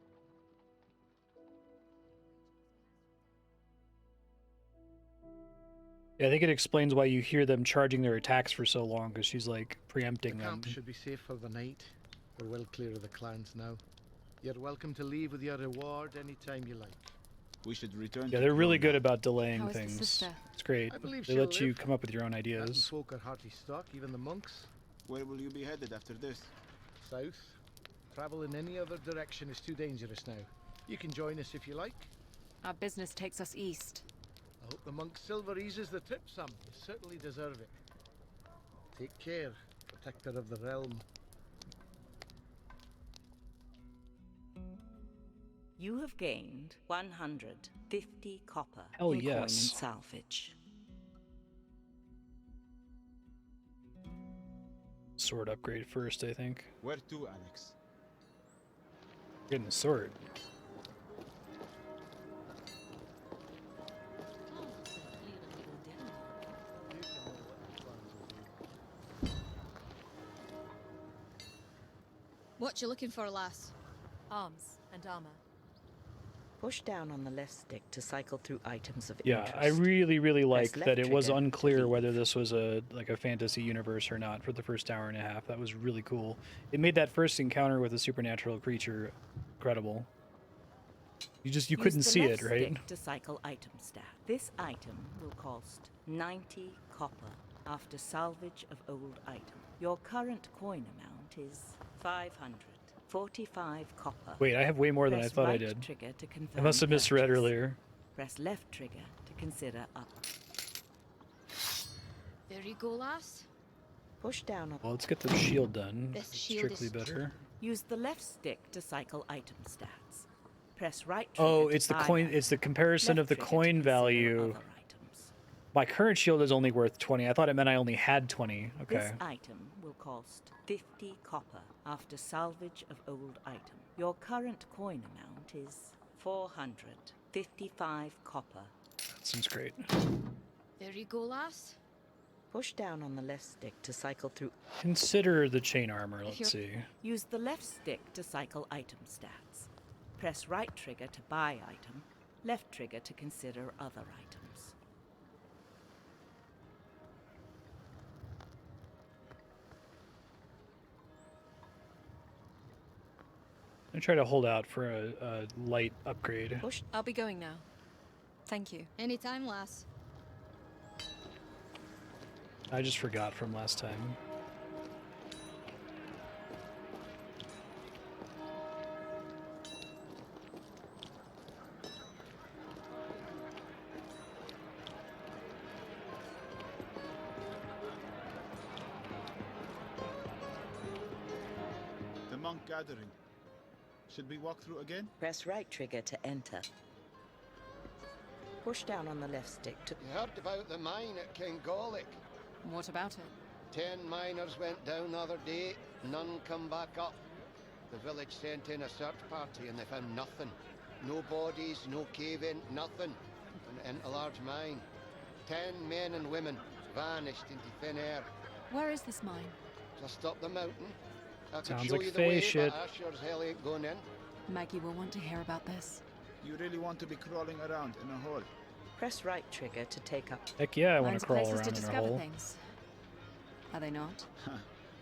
Yeah, I think it explains why you hear them charging their attacks for so long, because she's, like, preempting The them. camp should be safe for the night. We're well clear of the clans now. You're welcome to leave with your reward anytime you like. We should return Yeah, to they're really Rome good now. about delaying How is the things. sister? It's great. I believe They she'll let you live. come up with your own Mountain ideas. folk are hearty stock, even the monks. Where will you be headed after this? South. Travel in any other direction is too dangerous now. You can join us if you like. Our business takes us east. I hope the monk's silver eases the trip some. You certainly deserve it. Take care, protector of the realm. You have gained 150 copper Hell in coin and yes. salvage. Sword upgrade first, I think. Where to, Alex? Getting the sword. What you looking for, lass? Arms and armor. Push down on the left stick to cycle through items of Yeah, interest. I really like Press that it left was trigger to unclear leave. whether this was a fantasy universe or not for the first hour and a half. That was really cool. It made that first encounter with a supernatural creature incredible. You Use couldn't the see left it, right? stick to cycle item stat. This item will cost 90 copper after salvage of old item. Your current coin amount is 545 copper. Wait, I have way more than I Press thought I right did. trigger to I confirm must have misread purchase. earlier. Press left trigger to consider up. There you go, lass. Push down on. Well, let's get the shield done. This It's shield strictly is better. Use the left stick to cycle item stats. Press right trigger Oh, to it's the buy coin. item. It's the comparison Left of the trigger to coin consider value. other items. My current shield is only worth 20. I thought it meant I only had 20. Okay. This item will cost 50 copper after salvage of old item. Your current coin amount is 455 copper. That seems great. There you go, lass. Push down on the left stick to cycle through. Consider the chain armor. Let's see. Use the left stick to cycle item stats. Press right trigger to buy item, left trigger to consider other items. I'm gonna try to hold out for a light upgrade. I'll be going now. Thank you. Anytime, lass. I just forgot from last time. The monk gathering. Should we walk through again? Press right trigger to enter. Push down on the left stick to. You heard about the mine at Kingolic? What about it? 10 miners went down the other day, none come back up. The village sent in a search party and they found nothing. No bodies, no cave-in, nothing. Into a large mine. 10 men and women vanished into thin air. Where is this mine? Just up the mountain. I could Sounds show like you the Fae way, shit. but I sure as hell ain't going in. Maggie will want to hear about this. You really want to be crawling around in a hole? Press right trigger to take up. Heck yeah, I want Mines to are crawl places around to in a discover hole. things. Are they not?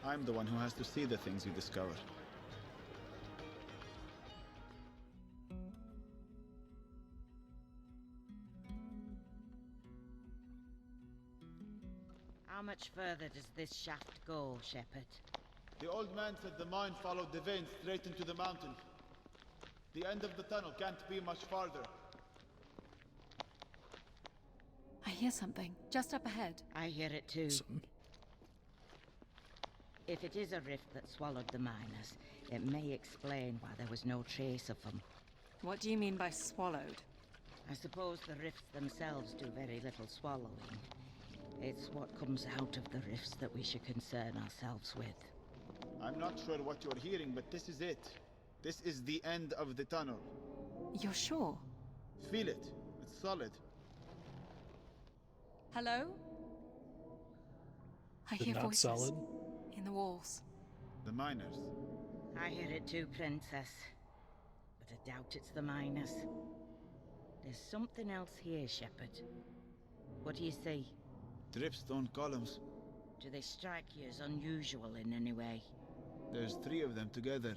I'm the one who has to see the things you discover. How much further does this shaft go, Shepherd? The old man said the mine followed the vein straight into the mountain. The end of the tunnel can't be much farther. I hear something just up ahead. I hear it too. If it is a rift that swallowed the miners, it may explain why there was no trace of them. What do you mean by swallowed? I suppose the rifts themselves do very little swallowing. It's what comes out of the rifts that we should concern ourselves with. I'm not sure what you're hearing, but this is it. This is the end of the tunnel. You're sure? Feel it. It's solid. Hello? I Is it hear not voices. solid? In the walls. The miners. I hear it too, Princess. But I doubt it's the miners. There's something else here, Shepherd. What do you see? Dripstone columns. Do they strike you as unusual in any way? There's 3 of them together.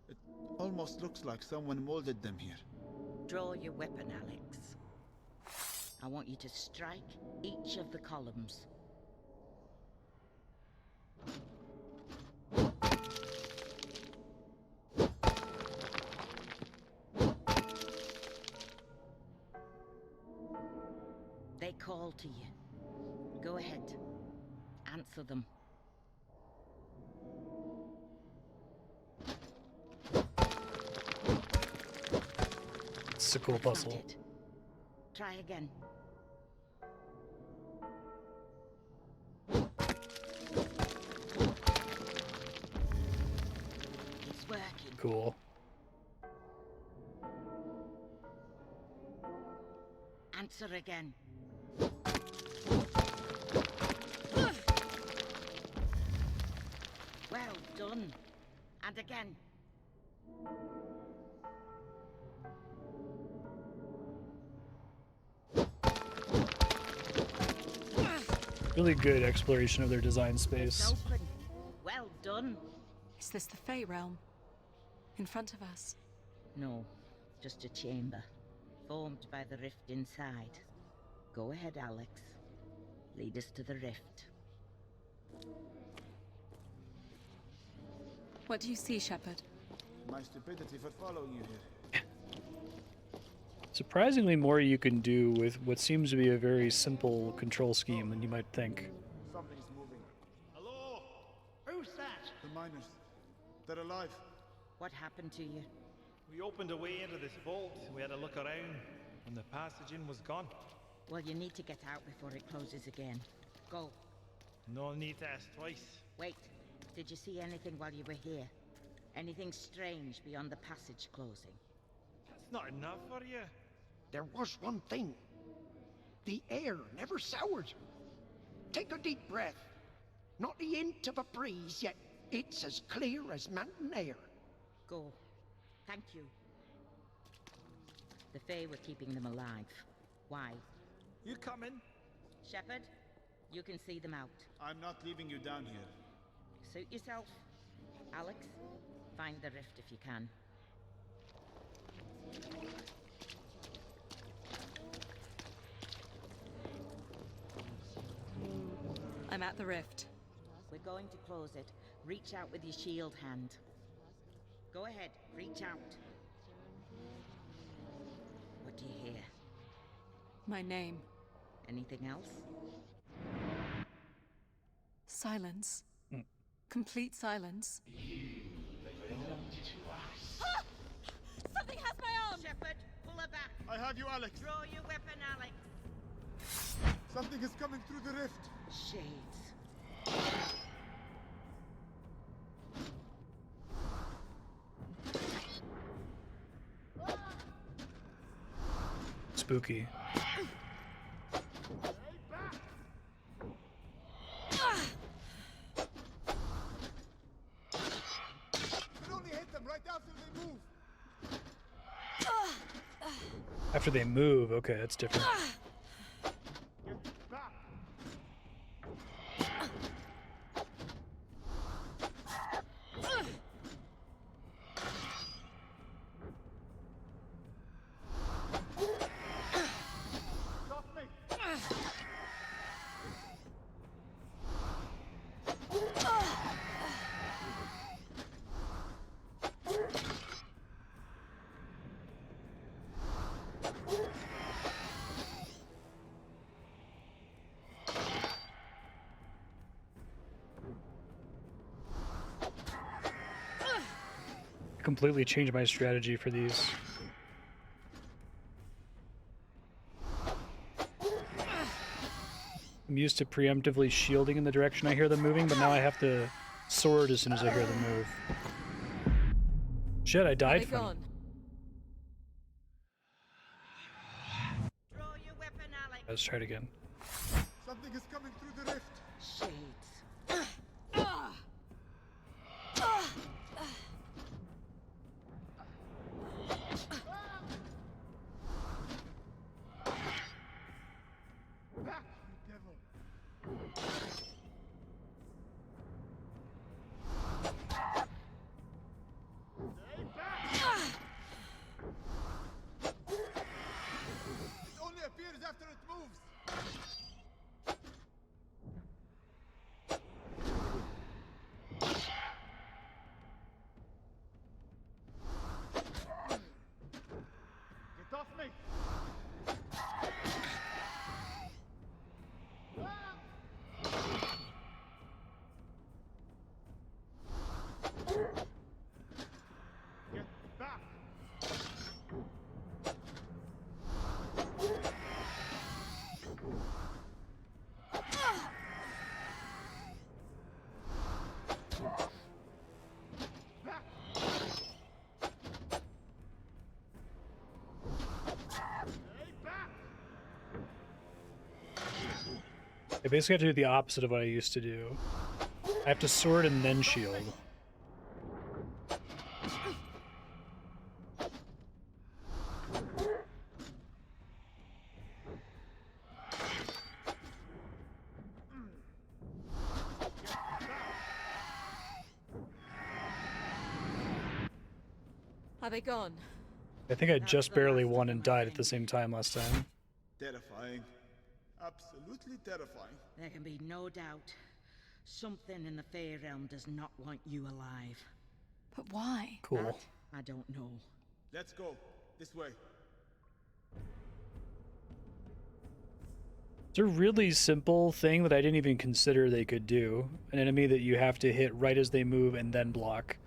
It almost looks like someone molded them here. Draw your weapon, Alex. I want you to strike each of the columns. They call to you. Go ahead. Answer them. It's a cool That's not puzzle. it. Try again. It's working. Cool. Answer again. Well done. And again. Really good exploration of their design It's space. open. Well done. Is this the Fey realm? In front of us? No, just a chamber, formed by the rift inside. Go ahead, Alex. Lead us to the rift. What do you see, Shepard? My stupidity for following you here. Surprisingly more you can do with what seems to be a very simple control scheme than you might think. Something's moving. Hello? Who's that? The miners. They're alive. What happened to you? We opened a way into this vault. We had a look around, and the passage in was gone. Well, you need to get out before it closes again. Go. No need to ask twice. Wait. Did you see anything while you were here? Anything strange beyond the passage closing? That's not enough for you. There was one thing. The air never soured. Take a deep breath. Not the hint of a breeze, yet it's as clear as mountain air. Go. Thank you. The Fae were keeping them alive. Why? You coming? Shepard, you can see them out. I'm not leaving you down here. Suit yourself. Alex, find the rift if you can. I'm at the rift. We're going to close it. Reach out with your shield hand. Go ahead, reach out. What do you hear? My name. Anything else? Silence. Complete silence. Something has my arm! Shepard, pull her back. I have you, Alex. Draw your weapon, Alex. Something is coming through the rift. Shades. Spooky. Could only hit them right after they move. After they move, okay, that's different. Get back. Stop me. Completely changed my strategy for these. I'm used to preemptively shielding in the direction I hear them moving, but now I have to sword as soon as I hear them move. Shit, I died from it. Draw your weapon, Alex. Let's try it again. Something is coming through the rift. Shades. Back, you devil. Stay back. It only appears after it moves. Get off me. Get back. I basically have to do the opposite of what I used to do. I have to sword and then shield. Are they gone? I think I just barely won and died at the same time last time. Terrifying. Absolutely terrifying. There can be no doubt. Something in the Fey realm does not want you alive. But why? Cool. That, I don't know. Let's go. This way. It's a really simple thing that I didn't even consider they could do. An enemy that you have to hit right as they move and then block.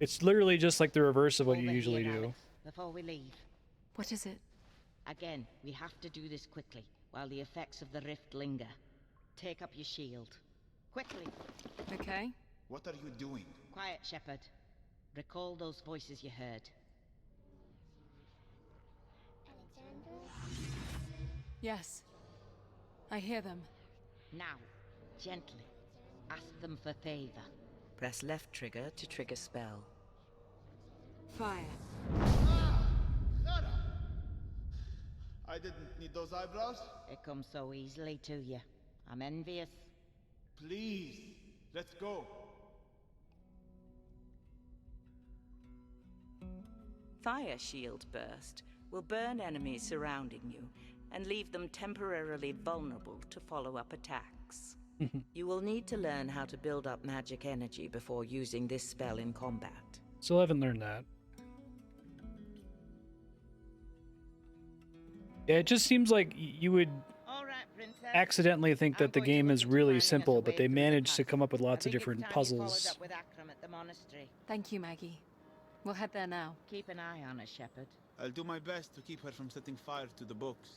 It's literally just like the reverse of what you usually do. Alex, before we leave. What is it? Again, we have to do this quickly, while the effects of the rift linger. Take up your shield. Quickly! Okay. What are you doing? Quiet, Shepard. Recall those voices you heard. Yes. I hear them. Now, gently, ask them for favor. Press left trigger to trigger spell. Fire. I didn't need those eyebrows. It comes so easily to you. I'm envious. Please, let's go. Fire Shield Burst will burn enemies surrounding you and leave them temporarily vulnerable to follow-up attacks. You will need to learn how to build up magic energy before using this spell in combat. Still haven't learned that. Yeah, it just seems like you would accidentally think that the game is really simple, but they managed to come up with lots of different puzzles. Thank you, Maggie. We'll head there now. Keep an eye on her, Shepard. I'll do my best to keep her from setting fire to the books.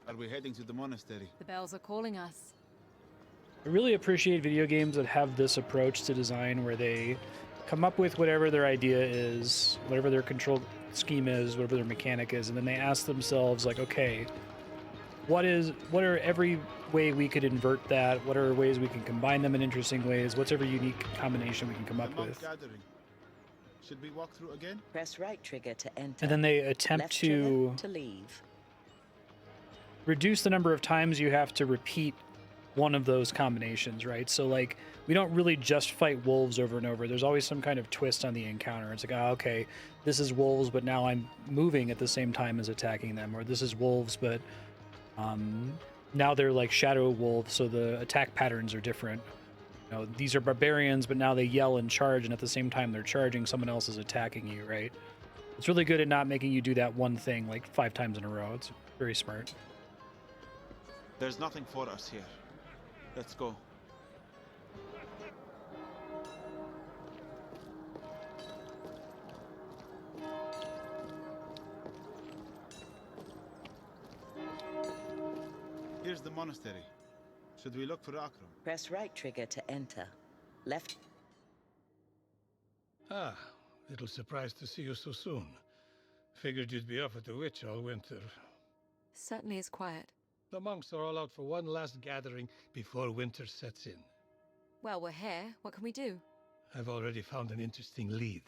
Are we heading to the monastery? The bells are calling us. I really appreciate video games that have this approach to design where they come up with whatever their idea is, whatever their control scheme is, whatever their mechanic is, and then they ask themselves, like, okay, what are every way we could invert that? What are ways we can combine them in interesting ways? What's every unique combination we can come up with? Gathering. Should we walk through again? Press right trigger to enter. And then they attempt Left to leave. reduce the number of times you have to repeat one of those combinations, right? So, like, we don't really just fight wolves over and over. There's always some kind of twist on the encounter. It's like, oh, okay, this is wolves, but now I'm moving at the same time as attacking them. Or this is wolves, but now they're like shadow wolves, so the attack patterns are different. You know, these are barbarians, but now they yell and charge, and at the same time they're charging, someone else is attacking you, right? It's really good at not making you do that one thing like 5 times in a row. It's very smart. There's nothing for us here. Let's go. Here's the monastery. Should we look for Akram? Press right trigger to enter. Left. Ah, little surprised to see you so soon. Figured you'd be off at the witch all winter. Certainly is quiet. The monks are all out for one last gathering before winter sets in. Well, we're here. What can we do? I've already found an interesting lead.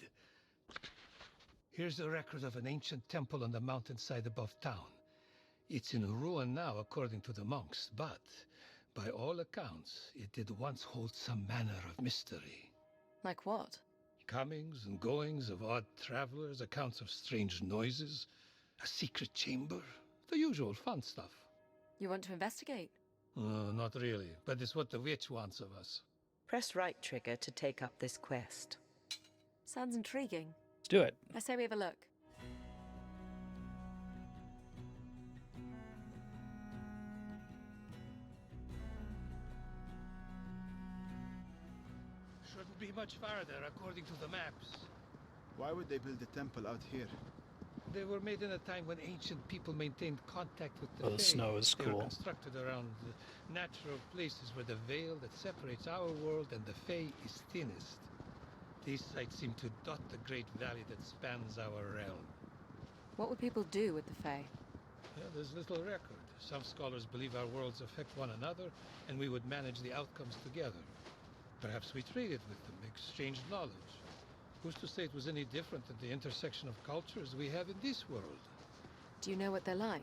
Here's a record of an ancient temple on the mountainside above town. It's in ruin now, according to the monks, but by all accounts, it did once hold some manner of mystery. Like what? Comings and goings of odd travelers, accounts of strange noises, a secret chamber, the usual fun stuff. You want to investigate? Not really, but it's what the witch wants of us. Press right trigger to take up this quest. Sounds intriguing. Let's do it. I say we have a look. Shouldn't be much farther, according to the maps. Why would they build a temple out here? They were made in a time when ancient people maintained contact with the Oh, the Fae. snow is They were cool. constructed around the natural places where the veil that separates our world and the Fae is thinnest. These sites seem to dot the great valley that spans our realm. What would people do with the Fae? Yeah, there's little record. Some scholars believe our worlds affect one another, and we would manage the outcomes together. Perhaps we traded with them, exchanged knowledge. Who's to say it was any different at the intersection of cultures we have in this world? Do you know what they're like?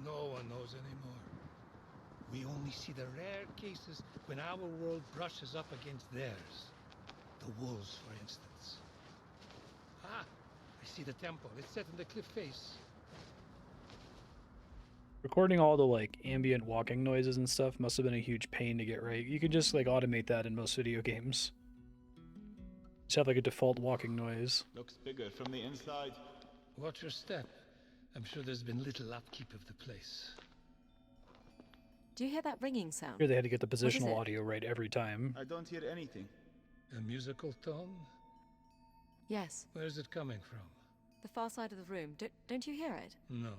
No one knows anymore. We only see the rare cases when our world brushes up against theirs. The wolves, for instance. Ah, I see the temple. It's set in the cliff face. Recording all the like ambient walking noises and stuff must have been a huge pain to get right. You could just like automate that in most video games. Just have like a default walking noise. Looks bigger from the inside. Watch your step. I'm sure there's been little upkeep of the place. Do you hear that ringing sound? Here they had to get the positional audio right every time. I don't hear anything. A musical tone? Yes. Where's it coming from? The far side of the room. Don't you hear it? No.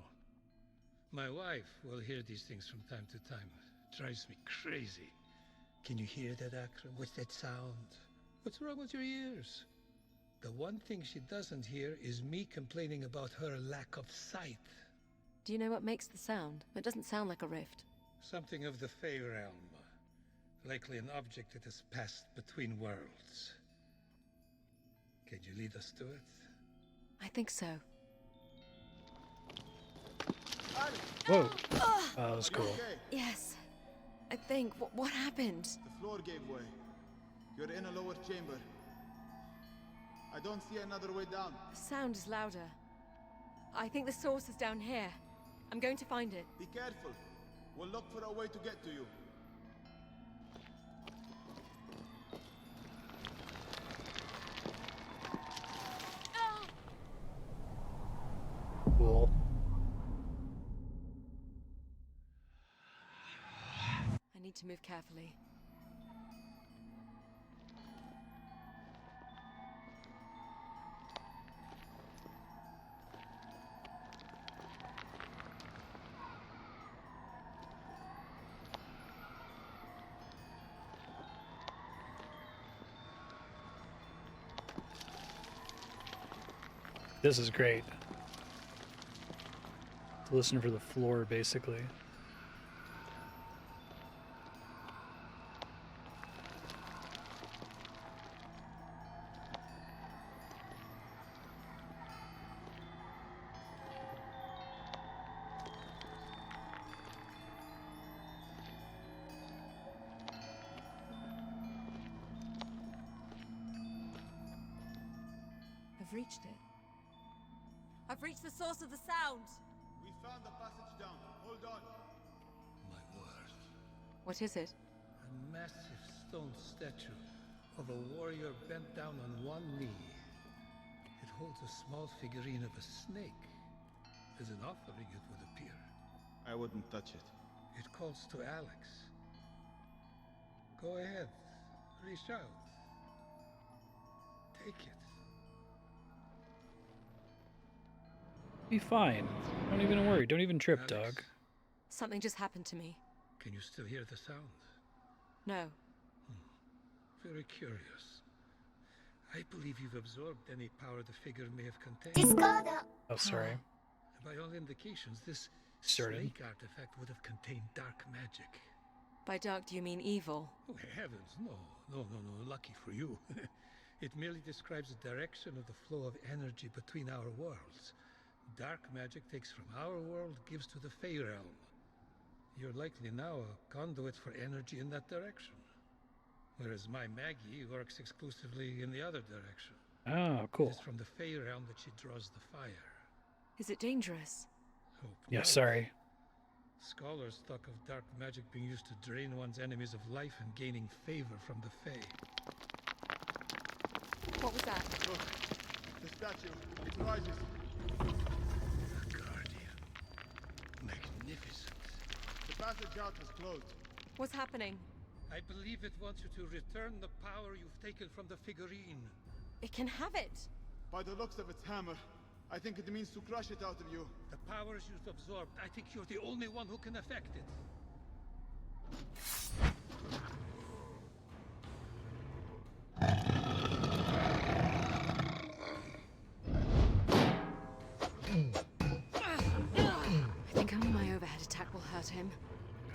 My wife will hear these things from time to time. It drives me crazy. Can you hear that, Akram? What's that sound? What's wrong with your ears? The one thing she doesn't hear is me complaining about her lack of sight. Do you know what makes the sound? It doesn't sound like a rift. Something of the Fey realm. Likely an object that has passed between worlds. Can you lead us to it? I think so. Whoa. That was cool. Okay? Yes. I think. What happened? The floor gave way. You're in a lower chamber. I don't see another way down. The sound is louder. I think the source is down here. I'm going to find it. Be careful. We'll look for a way to get to you. Cool. I need to move carefully. This is great. To listen for the floor, basically. I've reached it. I've reached the source of the sound. We found the passage down. Hold on. My word. What is it? A massive stone statue of a warrior bent down on one knee. It holds a small figurine of a snake. As an offering, it would appear. I wouldn't touch it. It calls to Alex. Go ahead. Reach out. Take it. Be fine. Don't even worry. Don't even trip, Alex, dog. Something just happened to me. Can you still hear the sound? No. Very curious. I believe you've absorbed any power the figure may have contained. Oh, sorry. By all indications, this Started. snake artifact would have contained dark magic. By dark, do you mean evil? Oh, heavens, no. No. Lucky for you. It merely describes the direction of the flow of energy between our worlds. Dark magic takes from our world, gives to the Fey realm. You're likely now a conduit for energy in that direction. Whereas my Maggie works exclusively in the other direction. Oh, cool. It's from the Fey realm that she draws the fire. Is it dangerous? Hope Yeah, not. sorry. Scholars talk of dark magic being used to drain one's enemies of life and gaining favor from the Fey. What was that? Look, the statue. It rises. A guardian. Magnificent. The passage out was closed. What's happening? I believe it wants you to return the power you've taken from the figurine. It can have it. By the looks of its hammer, I think it means to crush it out of you. The powers you've absorbed, I think you're the only one who can affect it.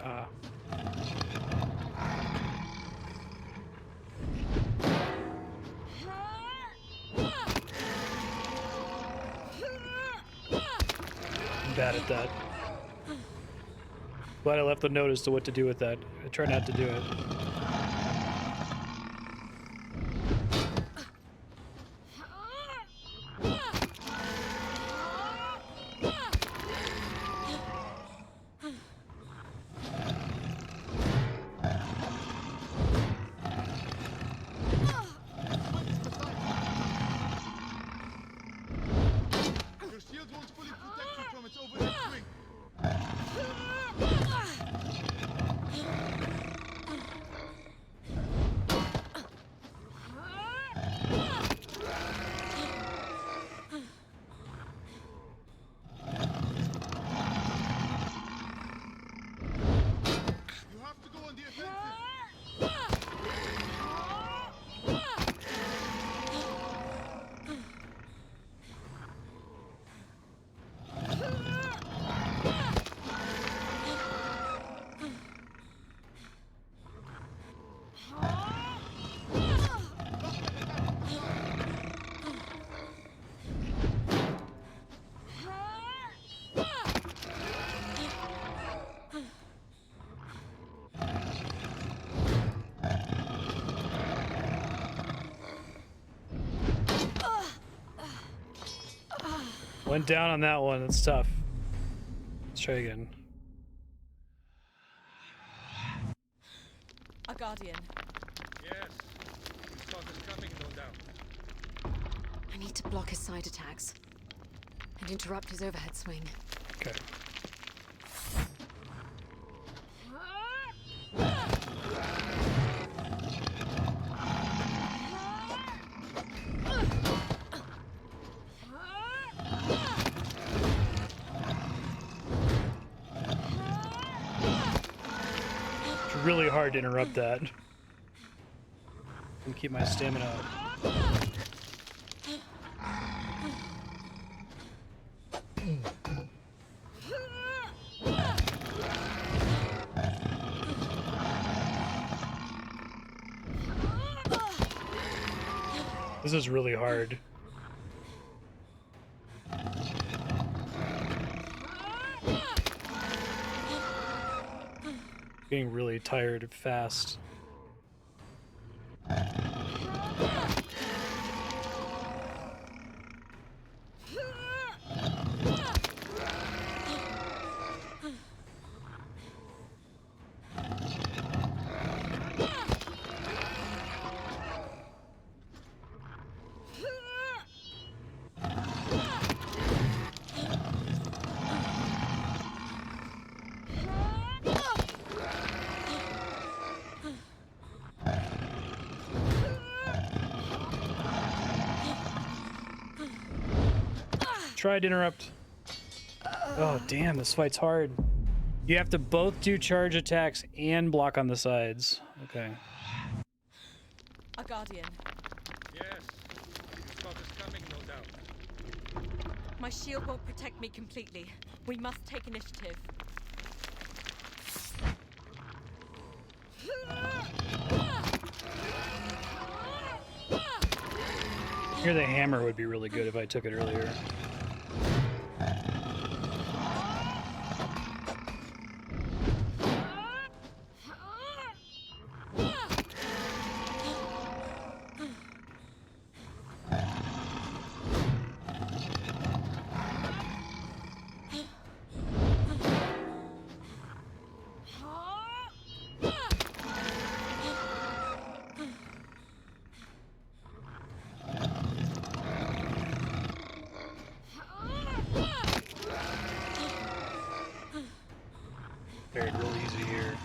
I'm bad at that. Glad I left the note as to what to do with that. I try not to do it. Your shield won't fully protect you from its overhead swing. You have to go on the offensive. Went down on that one. That's tough. Let's try again. A guardian. Yes. You saw this coming, no doubt. I need to block his side attacks and interrupt his overhead swing. Okay. It's really hard to interrupt that. And keep my stamina up. This is really hard. Getting really tired fast. Tried to interrupt. Oh, damn, this fight's hard. You have to both do charge attacks and block on the sides. Okay. A guardian. Yes. You saw this coming, no doubt. My shield won't protect me completely. We must take initiative. Here, the hammer would be really good if I took it earlier. Fared real easy here.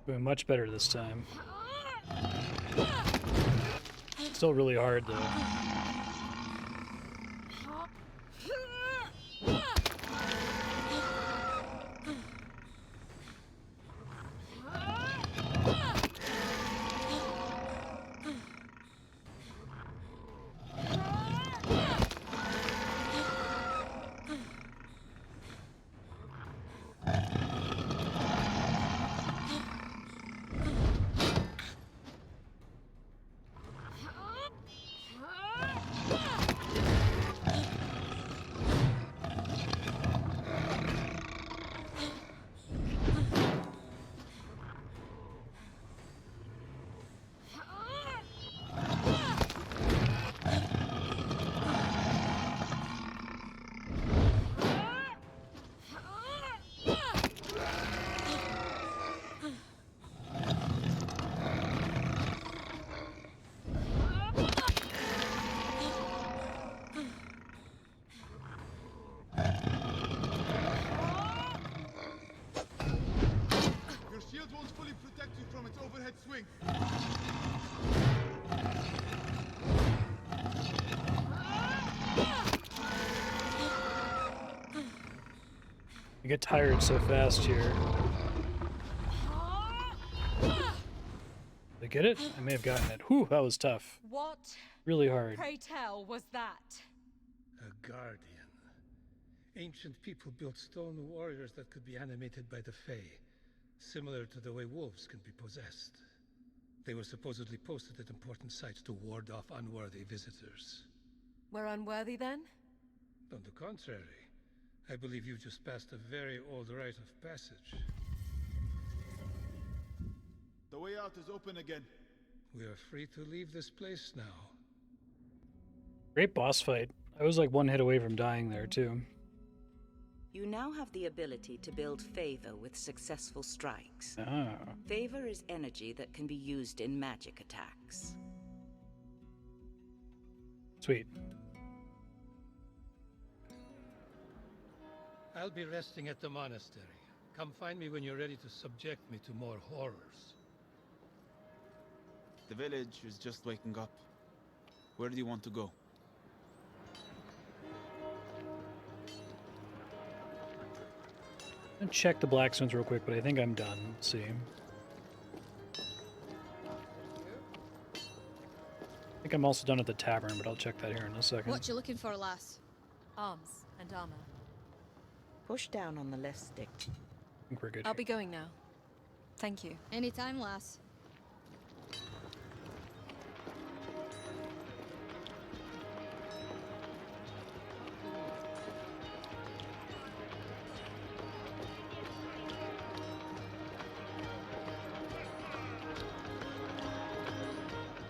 Doing much better this time. Still really hard though. I get tired so fast here. Did I get it? I may have gotten it. Whew, that was tough. What? Really hard. Pray tell, was that? A guardian. Ancient people built stone warriors that could be animated by the Fae, similar to the way wolves can be possessed. They were supposedly posted at important sites to ward off unworthy visitors. We're unworthy then? On the contrary, I believe you just passed a very old rite of passage. The way out is open again. We are free to leave this place now. Great boss fight. I was like one hit away from dying there, too. You now have the ability to build favor with successful strikes. Ah. Favor is energy that can be used in magic attacks. Sweet. I'll be resting at the monastery. Come find me when you're ready to subject me to more horrors. The village is just waking up. Where do you want to go? I'll check the blacksmiths real quick, but I think I'm done. Let's see. I think I'm also done at the tavern, but I'll check that here in a second. What you looking for, lass? Arms and armor. Push down on the left stick. I think we're good I'll here. be going now. Thank you. Anytime, lass.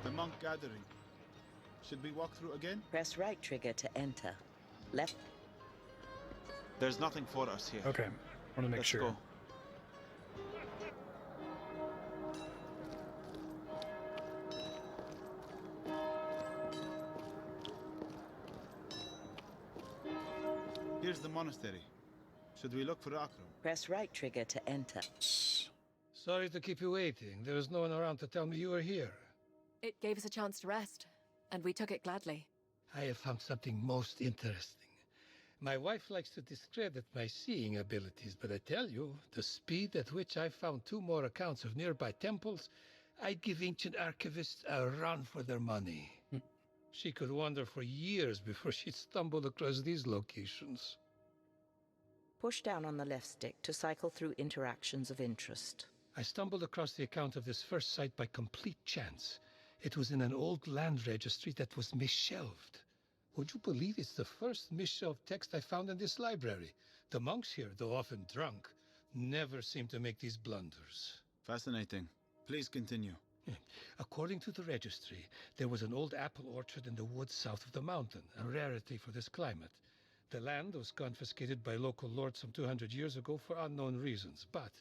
The monk gathering. Should we walk through again? Press right trigger to enter. Left. There's nothing for us here. Okay. I want to make Let's sure. go. Here's the monastery. Should we look for Akram? Press right trigger to enter. Sorry to keep you waiting. There was no one around to tell me you were here. It gave us a chance to rest, and we took it gladly. I have found something most interesting. My wife likes to discredit my seeing abilities, but I tell you, the speed at which I found 2 more accounts of nearby temples, I'd give ancient archivists a run for their money. She could wander for years before she'd stumble across these locations. Push down on the left stick to cycle through interactions of interest. I stumbled across the account of this first site by complete chance. It was in an old land registry that was misshelved. Would you believe it's the first misshelved text I found in this library? The monks here, though often drunk, never seem to make these blunders. Fascinating. Please continue. According to the registry, there was an old apple orchard in the woods south of the mountain, a rarity for this climate. The land was confiscated by local lords some 200 years ago for unknown reasons, but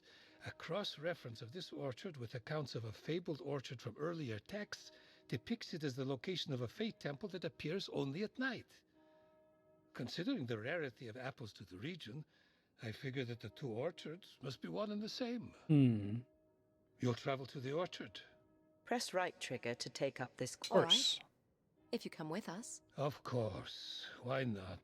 a cross-reference of this orchard with accounts of a fabled orchard from earlier texts depicts it as the location of a Fae temple that appears only at night. Considering the rarity of apples to the region, I figure that the 2 orchards must be one and the same. You'll travel to the orchard? Press right trigger to take up this All course. right. If you come with us. Of course. Why not?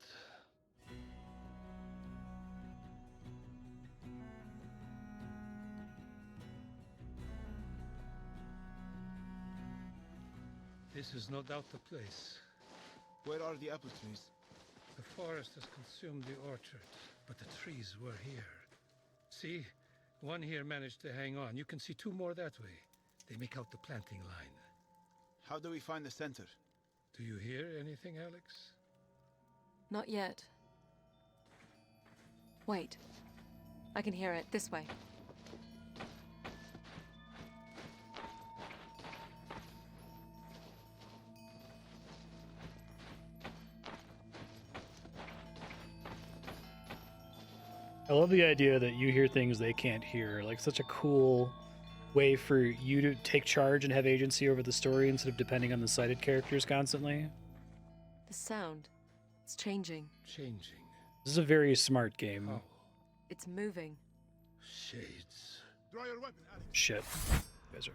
This is no doubt the place. Where are the apple trees? The forest has consumed the orchard, but the trees were here. See? One here managed to hang on. You can see 2 more that way. They make out the planting line. How do we find the center? Do you hear anything, Alex? Not yet. Wait. I can hear it. This way. I love the idea that you hear things they can't hear. Like, such a cool way for you to take charge and have agency over the story instead of depending on the sighted characters constantly. The sound. It's changing. Changing. This is a very smart game. Oh. It's moving. Shades. Draw your weapon, Alex. Shit. You guys are...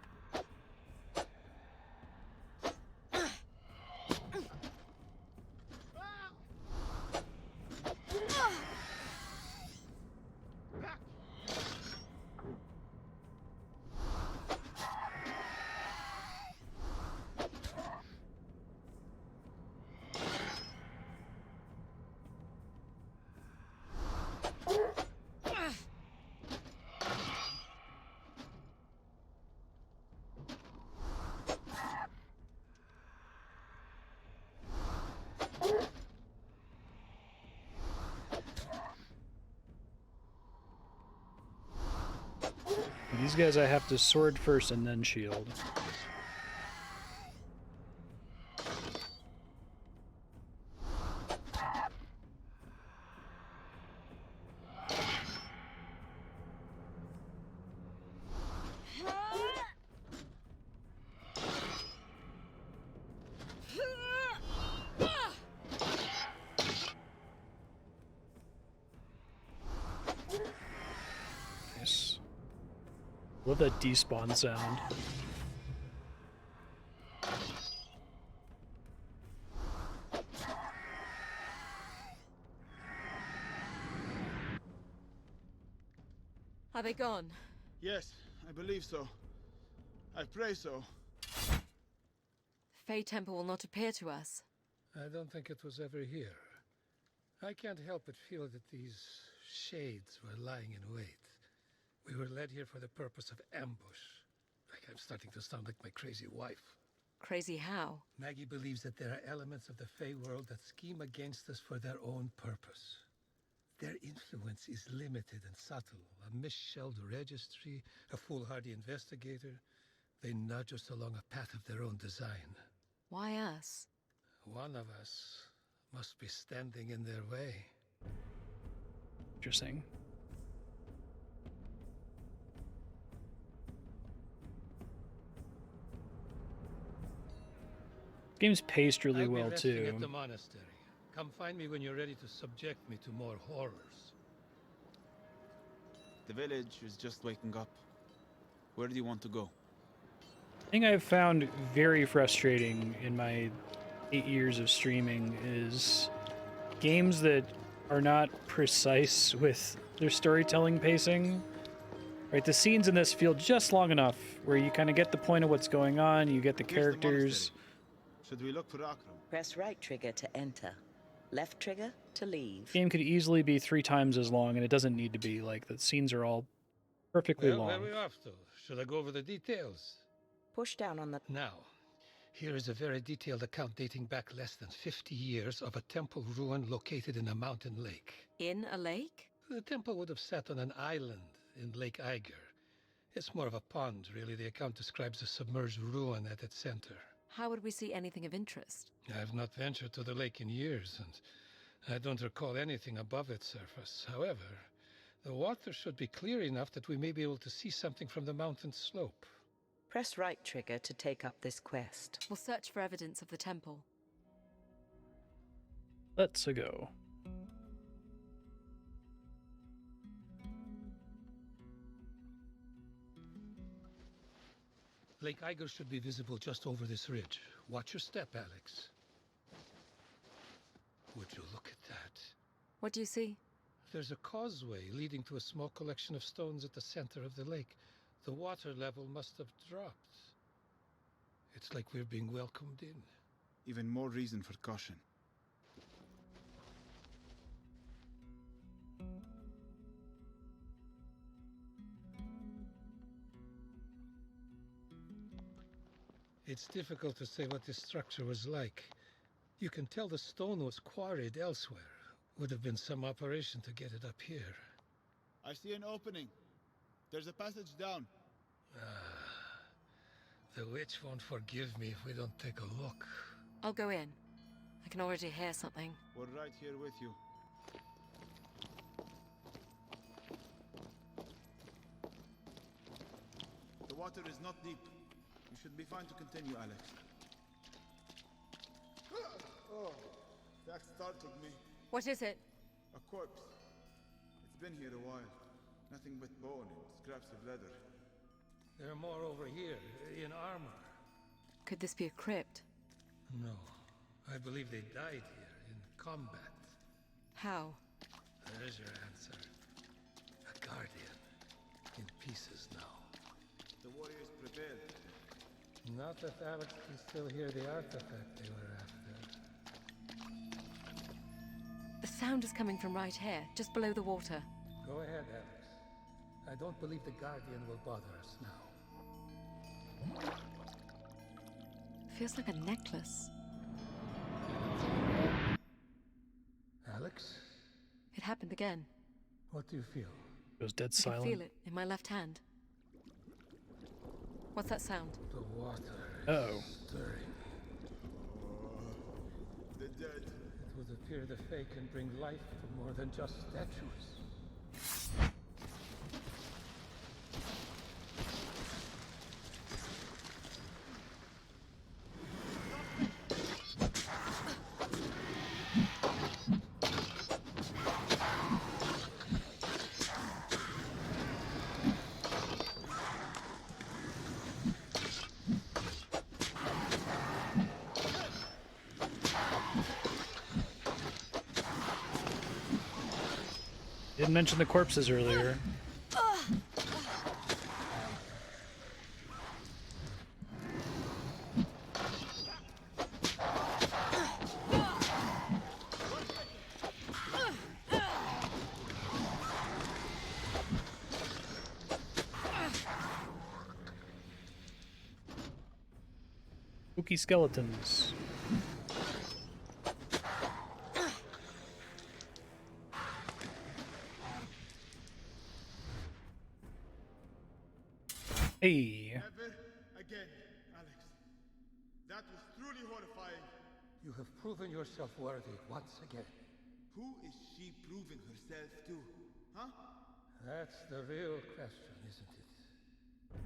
these guys I have to sword first and then shield. Nice. Love that despawn sound. Are they gone? Yes, I believe so. I pray so. Fey Temple will not appear to us. I don't think it was ever here. I can't help but feel that these shades were lying in wait. We were led here for the purpose of ambush. Like I'm starting to sound like my crazy wife. Crazy how? Maggie believes that there are elements of the Fey world that scheme against us for their own purpose. Their influence is limited and subtle. A misshelled registry, a foolhardy investigator. They nudge us along a path of their own design. Why us? One of us must be standing in their way. Interesting. Game's paced really I'll be well resting too. at the monastery. Come find me when you're ready to subject me to more horrors. The village is just waking up. Where do you want to go? The thing I've found very frustrating in my 8 years of streaming is games that are not precise with their storytelling pacing. Right, the scenes in this feel just long enough where you kind of get the point of what's going on, you get the characters. Should we look for Akram? Press right trigger to enter. Left trigger to leave. Game could easily be 3 times as long, and it doesn't need to be. Like, the scenes are all perfectly Well, long. where are we off to? Should I go over the details? Push down on the... Now, here is a very detailed account dating back less than 50 years of a temple ruin located in a mountain lake. In a lake? The temple would have sat on an island in Lake Eiger. It's more of a pond, really. The account describes a submerged ruin at its center. How would we see anything of interest? I have not ventured to the lake in years, and I don't recall anything above its surface. However, the water should be clear enough that we may be able to see something from the mountain slope. Press right trigger to take up this quest. We'll search for evidence of the temple. Let's go. Lake Eiger should be visible just over this ridge. Watch your step, Alex. Would you look at that? What do you see? There's a causeway leading to a small collection of stones at the center of the lake. The water level must have dropped. It's like we're being welcomed in. Even more reason for caution. It's difficult to say what this structure was like. You can tell the stone was quarried elsewhere. Would have been some operation to get it up here. I see an opening. There's a passage down. The witch won't forgive me if we don't take a look. I'll go in. I can already hear something. We're right here with you. The water is not deep. You should be fine to continue, Alex. Oh, that startled me. What is it? A corpse. It's been here a while. Nothing but bone and scraps of leather. There are more over here, in armor. Could this be a crypt? No. I believe they died here, in combat. How? There's your answer. A guardian. In pieces now. The warriors prevailed. Not if Alex can still hear the artifact they were after. The sound is coming from right here, just below the water. Go ahead, Alex. I don't believe the Guardian will bother us now. Feels like a necklace. Alex? It happened again. What do you feel? It was dead I can silent. feel it in my left hand. What's that sound? The water Uh-oh. stirring. The dead. It would appear the Fae can bring life to more than just statues. Didn't mention the corpses earlier. Spooky skeletons. Hey. Never again, Alex. That was truly horrifying. You have proven yourself worthy once again. Who is she proving herself to? Huh? That's the real question, isn't it?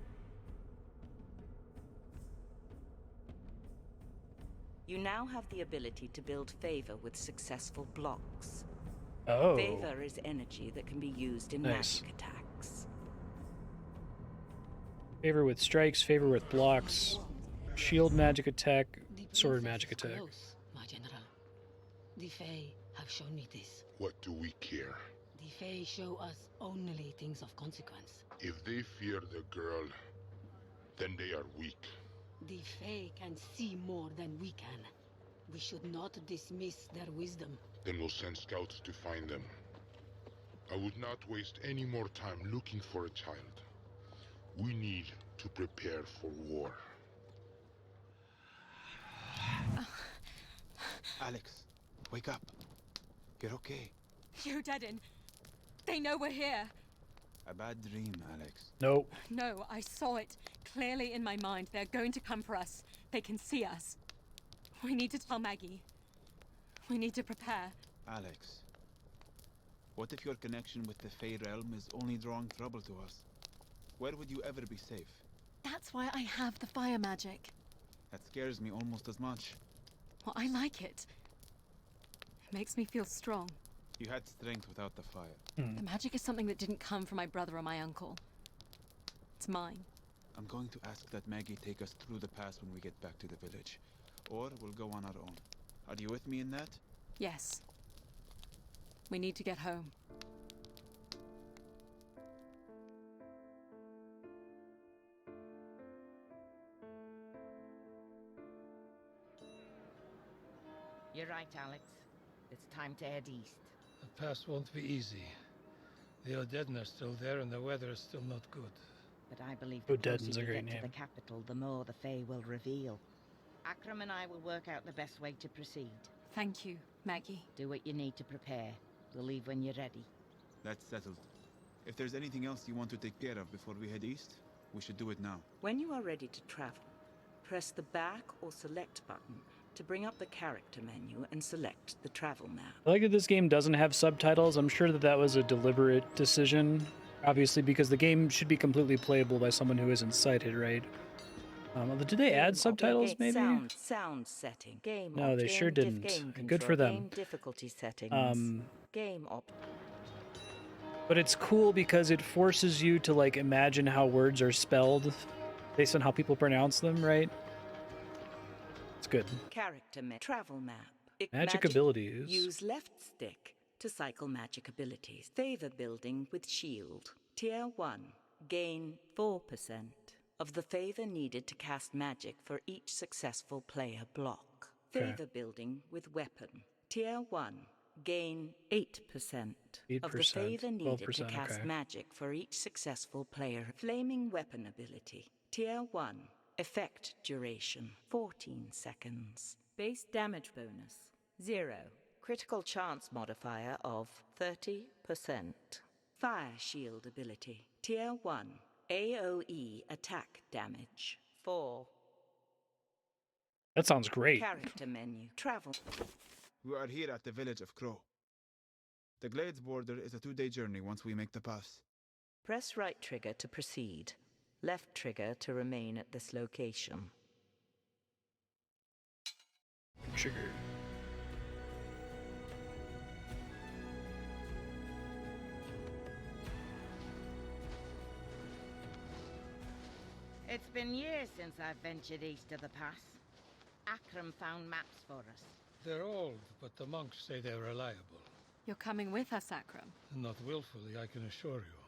You now have the ability to build favor with successful blocks. Oh. Favor is energy that can be used in Nice. magic attacks. Favor with strikes, favor with blocks, shield magic attack, sword magic attack. Close, my general. The Fae have shown me this. What do we care? The Fae show us only things of consequence. If they fear the girl, then they are weak. The Fae can see more than we can. We should not dismiss their wisdom. Then we'll send scouts to find them. I would not waste any more time looking for a child. We need to prepare for war. Alex, wake up. You're okay. You deaden. They know we're here. A bad dream, Alex. Nope. No, I saw it clearly in my mind. They're going to come for us. They can see us. We need to tell Maggie. We need to prepare. Alex, what if your connection with the Fey realm is only drawing trouble to us? Where would you ever be safe? That's why I have the fire magic. That scares me almost as much. Well, I like it. It makes me feel strong. You had strength without the fire. The magic is something that didn't come from my brother or my uncle. It's mine. I'm going to ask that Maggie take us through the pass when we get back to the village. Or we'll go on our own. Are you with me in that? Yes. We need to get home. You're right, Alex. It's time to head east. The pass won't be easy. The Odedden are still there and the weather is still not good. But I believe the closer Odedden's a you great get to name. the capital, the more the Fae will reveal. Akram and I will work out the best way to proceed. Thank you, Maggie. Do what you need to prepare. We'll leave when you're ready. That's settled. If there's anything else you want to take care of before we head east, we should do it now. When you are ready to travel, press the back or select button to bring up the character menu and select the travel map. I like that this game doesn't have subtitles. I'm sure that that was a deliberate decision, obviously, because the game should be completely playable by someone who isn't sighted, right? Did they add subtitles, maybe? Sound setting. Game No, they sure didn't. Good for them. Game difficulty settings. Game But it's cool because it forces you to like imagine how words are spelled based on how people pronounce them, right? It's good. Character travel map. Magic abilities. Use left stick to cycle magic abilities. Favor building with shield. Tier 1. Gain 4% of the favor needed to cast magic for each successful player block. Okay. Favor building with weapon. Tier 1. Gain 8% of the 8%, favor needed to 12%, cast okay. magic for each successful player. Flaming weapon ability. Tier 1. Effect duration 14 seconds. Base damage bonus 0. Critical chance modifier of 30%. Fire shield ability. Tier 1. AoE attack damage. 4. That sounds great. Character menu. Travel. We are here at the village of Crow. The Glades border is a 2-day journey once we make the pass. Press right trigger to proceed. Left trigger to remain at this location. Trigger. It's been years since I've ventured east of the pass. Akram found maps for us. They're old, but the monks say they're reliable. You're coming with us, Akram. Not willfully, I can assure you.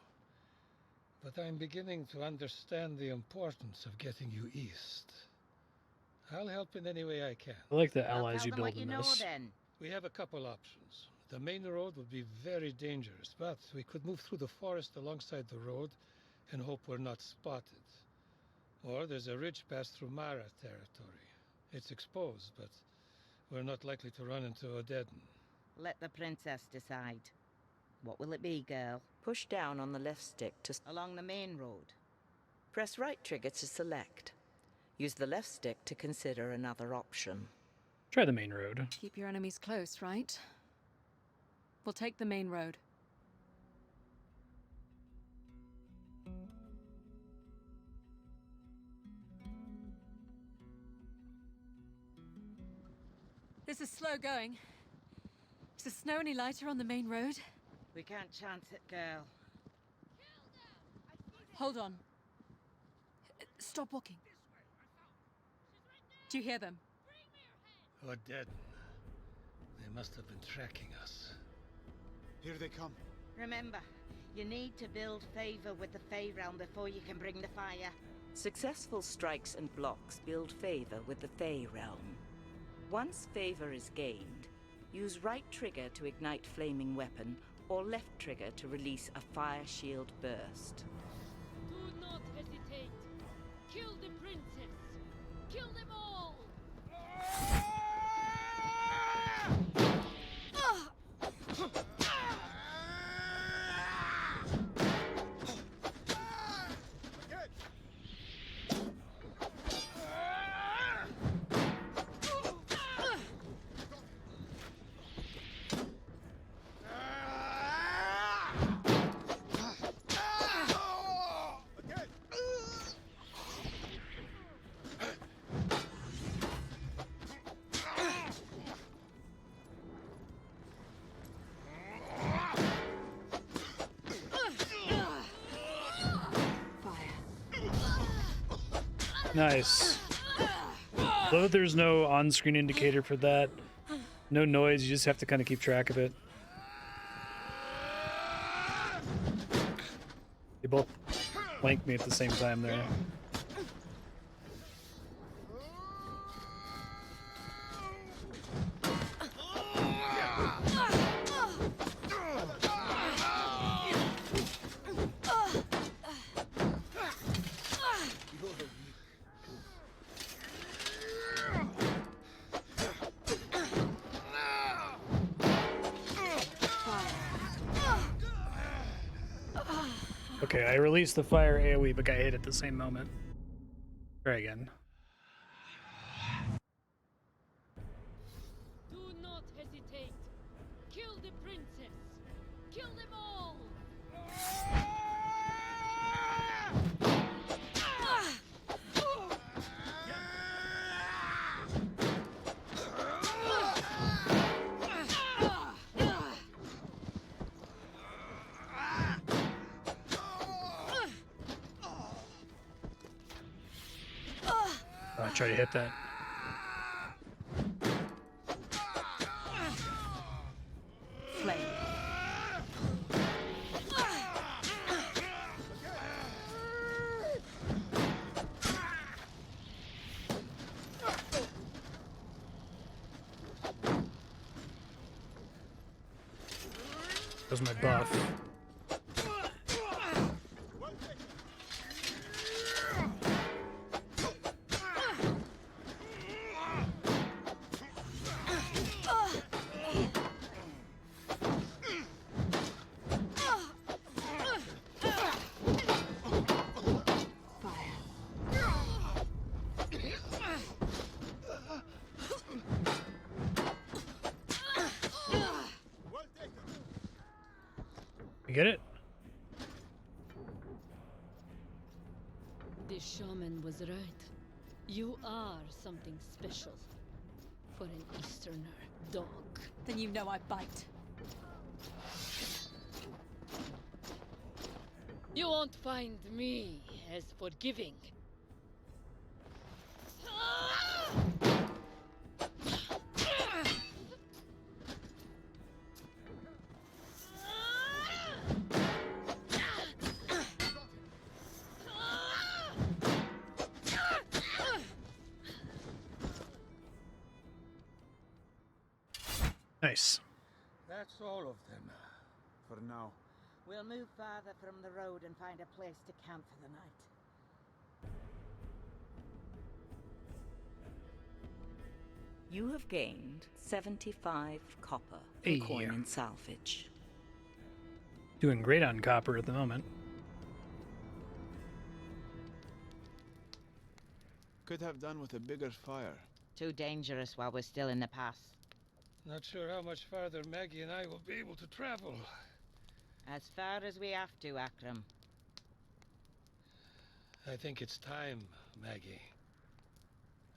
But I'm beginning to understand the importance of getting you east. I'll help in any way I can. I like the Well, allies tell you them build what you in know, this. then. We have a couple options. The main road would be very dangerous, but we could move through the forest alongside the road and hope we're not spotted. Or there's a ridge pass through Mara territory. It's exposed, but we're not likely to run into Odedan. Let the princess decide. What will it be, girl? Push down on the left stick to... Along the main road. Press right trigger to select. Use the left stick to consider another option. Try the main road. Keep your enemies close, right? We'll take the main road. This is slow going. Is the snow any lighter on the main road? We can't chance it, girl. Hold on. Stop walking. Do you hear them? Odedan. They must have been tracking us. Here they come. Remember, you need to build favor with the Fey realm before you can bring the fire. Successful strikes and blocks build favor with the Fey realm. Once favor is gained, use right trigger to ignite flaming weapon or left trigger to release a fire shield burst. Do not hesitate. Kill the princess. Kill them all. Nice. Though there's no on-screen indicator for that, no noise, you just have to kind of keep track of it. They both flanked me at the same time there. Okay, I released the fire AoE, but got hit at the same moment. Try again. Do not hesitate. Kill the princess. Kill them all. Try to hit that. Flame. That was my buff. You get it? The shaman was right. You are something special. For an Easterner dog. Then you know I bite. You won't find me as forgiving. Nice. That's all of them. For now. We'll move farther from the road and find a place to camp for the night. You have gained 75 copper for Hey. coin and salvage. Doing great on copper at the moment. Could have done with a bigger fire. Too dangerous while we're still in the pass. Not sure how much farther Maggie and I will be able to travel. As far as we have to, Akram. I think it's time, Maggie.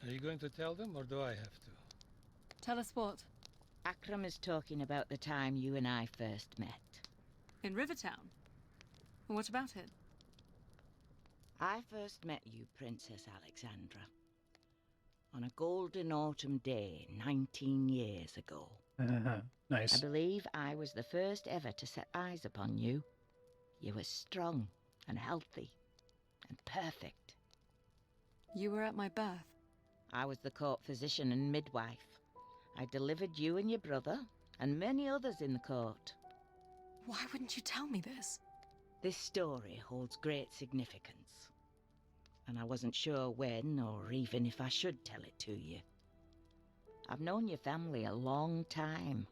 Are you going to tell them, or do I have to? Tell us what? Akram is talking about the time you and I first met. In Rivertown? What about it? I first met you, Princess Alexandra, on a golden autumn day 19 years ago. Nice. I believe I was the first ever to set eyes upon you. You were strong and healthy and perfect. You were at my birth. I was the court physician and midwife. I delivered you and your brother and many others in the court. Why wouldn't you tell me this? This story holds great significance, and I wasn't sure when or even if I should tell it to you. I've known your family a long time.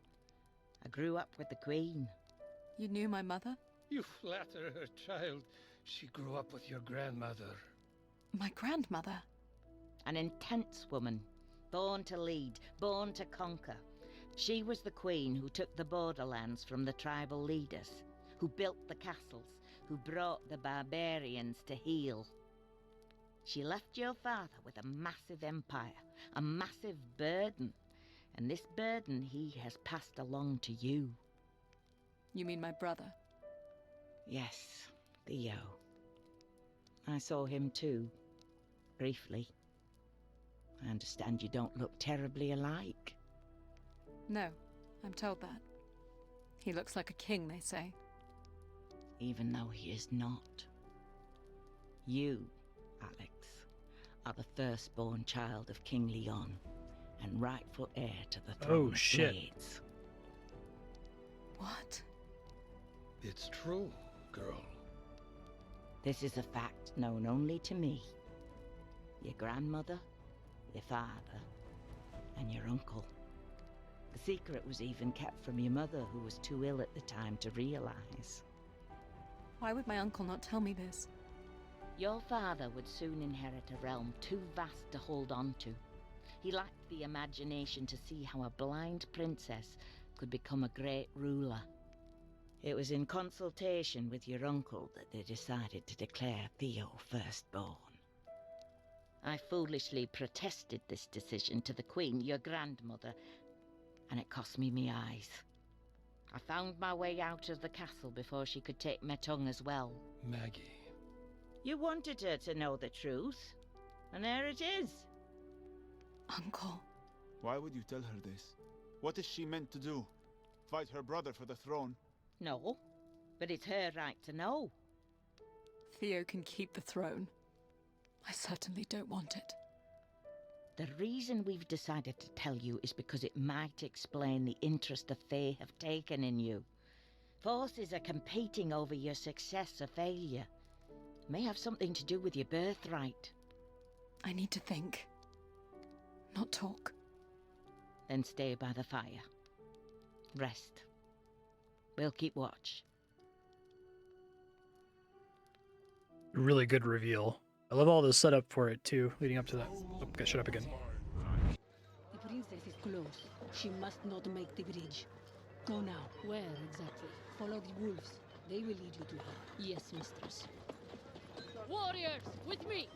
I grew up with the Queen. You knew my mother? You flatter her, child. She grew up with your grandmother. My grandmother? An intense woman, born to lead, born to conquer. She was the queen who took the borderlands from the tribal leaders, who built the castles, who brought the barbarians to heel. She left your father with a massive empire, a massive burden, and this burden he has passed along to you. You mean my brother? Yes, Theo. I saw him too, briefly. I understand you don't look terribly alike. No, I'm told that. He looks like a king, they say. Even though he is not. You, Alex, are the firstborn child of King Leon and rightful heir to the throne of shit. Blades. What? It's true, girl. This is a fact known only to me, your grandmother, your father, and your uncle. The secret was even kept from your mother, who was too ill at the time to realize. Why would my uncle not tell me this? Your father would soon inherit a realm too vast to hold on to. He lacked the imagination to see how a blind princess could become a great ruler. It was in consultation with your uncle that they decided to declare Theo firstborn. I foolishly protested this decision to the Queen, your grandmother, and it cost me my eyes. I found my way out of the castle before she could take my tongue as well. Maggie. You wanted her to know the truth, and there it is. Uncle. Why would you tell her this? What is she meant to do? Fight her brother for the throne? No, but it's her right to know. Theo can keep the throne. I certainly don't want it. The reason we've decided to tell you is because it might explain the interest the Fae have taken in you. Forces are competing over your success or failure. May have something to do with your birthright. I need to think, not talk. Then stay by the fire. Rest. We'll keep watch. Really good reveal. I love all the setup for it too, leading up to that. Oh, okay, shut up again. The princess is close. She must not make the bridge. Go now. Where exactly? Follow the wolves. They will lead you to her. Yes, mistress. Warriors, with me!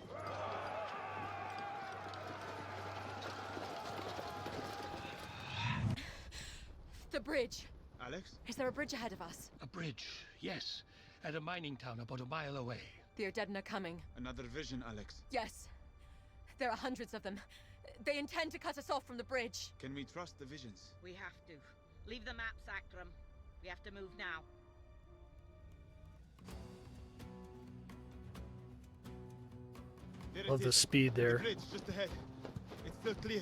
The bridge. Alex? Is there a bridge ahead of us? A bridge, yes. At a mining town about a mile away. The Odedin are coming. Another vision, Alex. Yes. There are hundreds of them. They intend to cut us off from the bridge. Can we trust the visions? We have to. Leave the maps, Akram. We have to move now. There it Love the is. speed The there. bridge just ahead. It's still clear.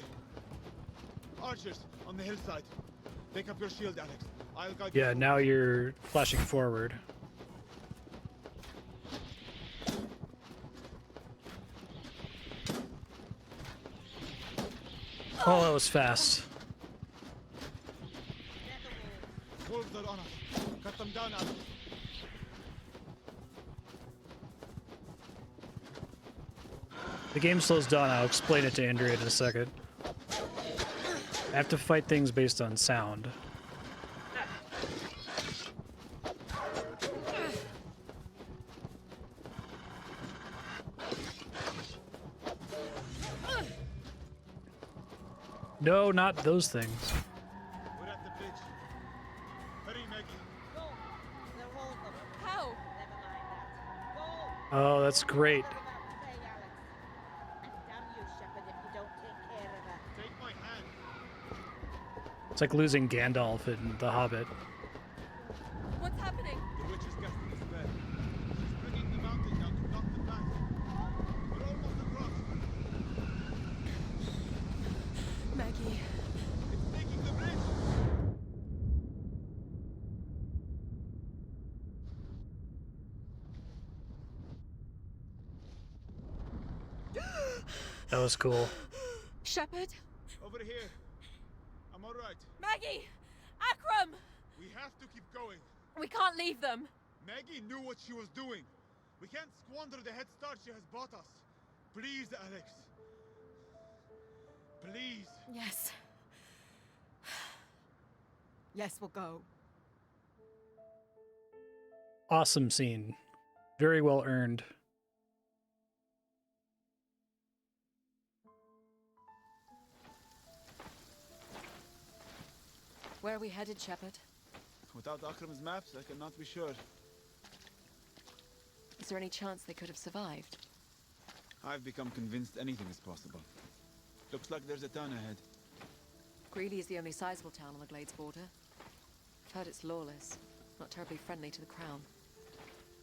Archers on the hillside. Take up your shield, Alex. I'll guide you. Yeah, now you're flashing forward. Oh, that was fast. Wolves are on us. Cut them down, Alex. The game slows down. I'll explain it to Andrea in a second. I have to fight things based on sound. No, not those things. We're at the bridge. Hurry, Maggie. Go. They'll hold them. How? Never mind that. Go. Oh, that's great. Say, Alex. And damn you, Shepherd, if you don't take care of her. Take my hand. It's like losing Gandalf in The Hobbit. What's happening? The witch is getting this bed. She's bringing the mountain down to knock them back. We're almost across. Maggie. It's taking the bridge. That was cool. Shepherd? Over here. I'm all right. Maggie! Akram! We have to keep going. We can't leave them. Maggie knew what she was doing. We can't squander the head start she has bought us. Please, Alex. Please. Yes. Yes, we'll go. Awesome scene. Very well earned. Where are we headed, Shepherd? Without Akram's maps, I cannot be sure. Is there any chance they could have survived? I've become convinced anything is possible. Looks like there's a town ahead. Greeley is the only sizable town on the Glades border. I've heard it's lawless, not terribly friendly to the Crown.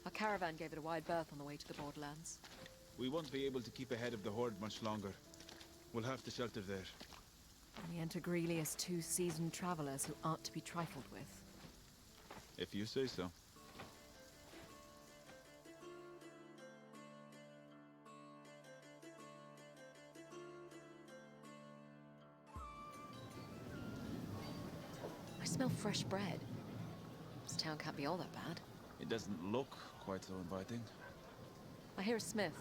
Our caravan gave it a wide berth on the way to the borderlands. We won't be able to keep ahead of the horde much longer. We'll have to shelter there. We enter Greeley as two seasoned travelers who aren't to be trifled with. If you say so. I smell fresh bread. This town can't be all that bad. It doesn't look quite so inviting. I hear a smith.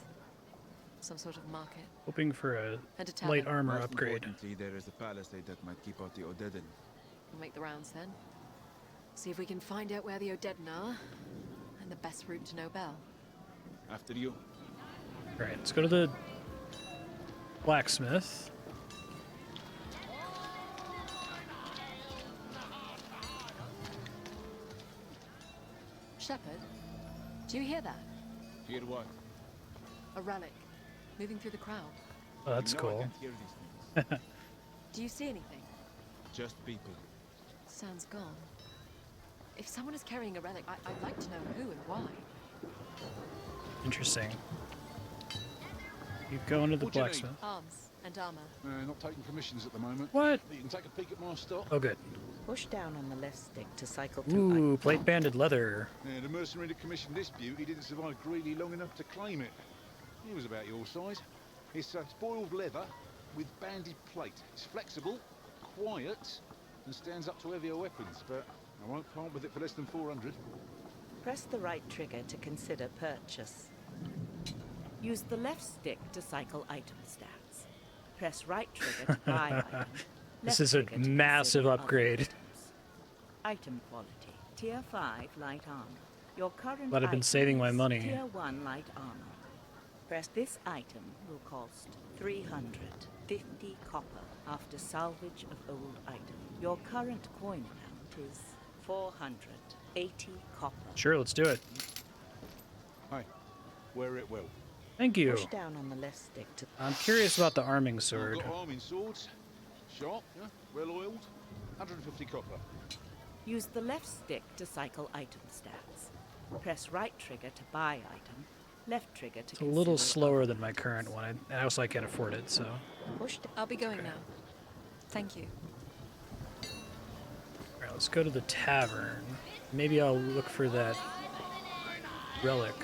Some sort of market. Hoping for a And a tavern. light armor Most upgrade. importantly, there is a palisade that might keep out the Odedin. We'll make the rounds then. See if we can find out where the Odedin are, and the best route to Nobel. After you. Alright, let's go to the blacksmith. Shepherd, do you hear that? Hear what? A relic, moving through the crowd. Oh, that's You know I cool. can't hear these things. Do you see anything? Just people. Sounds gone. If someone is carrying a relic, I'd like to know who and why. Interesting. You go into the What do you need? blacksmith. Arms and armor. Not taking commissions at the moment. What? You can take a peek at my stock. Oh, good. Push down on the left stick to cycle to Ooh, plate banded leather. Yeah, the mercenary that commissioned this beauty didn't survive Greeley long enough to claim it. He was about your size. It's spoiled leather with banded plate. It's flexible, quiet, and stands up to heavier weapons, but I won't part with it for less than 400. Press the right trigger to consider purchase. Use the left stick to cycle item stats. Press right trigger to buy item. This Left is a trigger to massive consider other upgrade. items. Item quality. Tier 5 light armor. Your current But I've been item saving my is money. Tier 1 light armor. Press this item will cost 350 copper after salvage of old item. Your current coin amount is 480 copper. Sure, let's do it. Hey, wear it well. Thank you. Push down on the left stick to... I'm curious about the arming sword. I've got arming swords. Sharp, yeah, well oiled. 150 copper. Use the left stick to cycle item stats. Press right trigger to buy item, left trigger to It's a little slower than my current one, and also I can't afford it, so... I'll be going now. Thank you. Alright, let's go to the tavern. Maybe I'll look for that relic.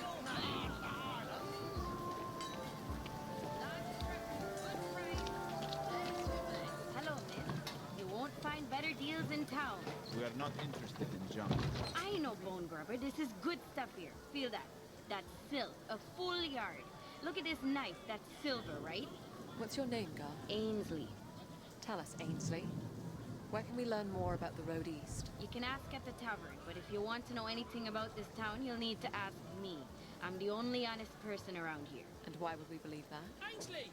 Hello, miss. You won't find better deals in town. We are not interested in junk. I know, Bone Grubber. This is good stuff here. Feel that. That's silk. A full yard. Look at this knife. That's silver, right? What's your name, girl? Ainsley. Tell us, Ainsley. Where can we learn more about the road east? You can ask at the tavern, but if you want to know anything about this town, you'll need to ask me. I'm the only honest person around here. And why would we believe that? Ainsley!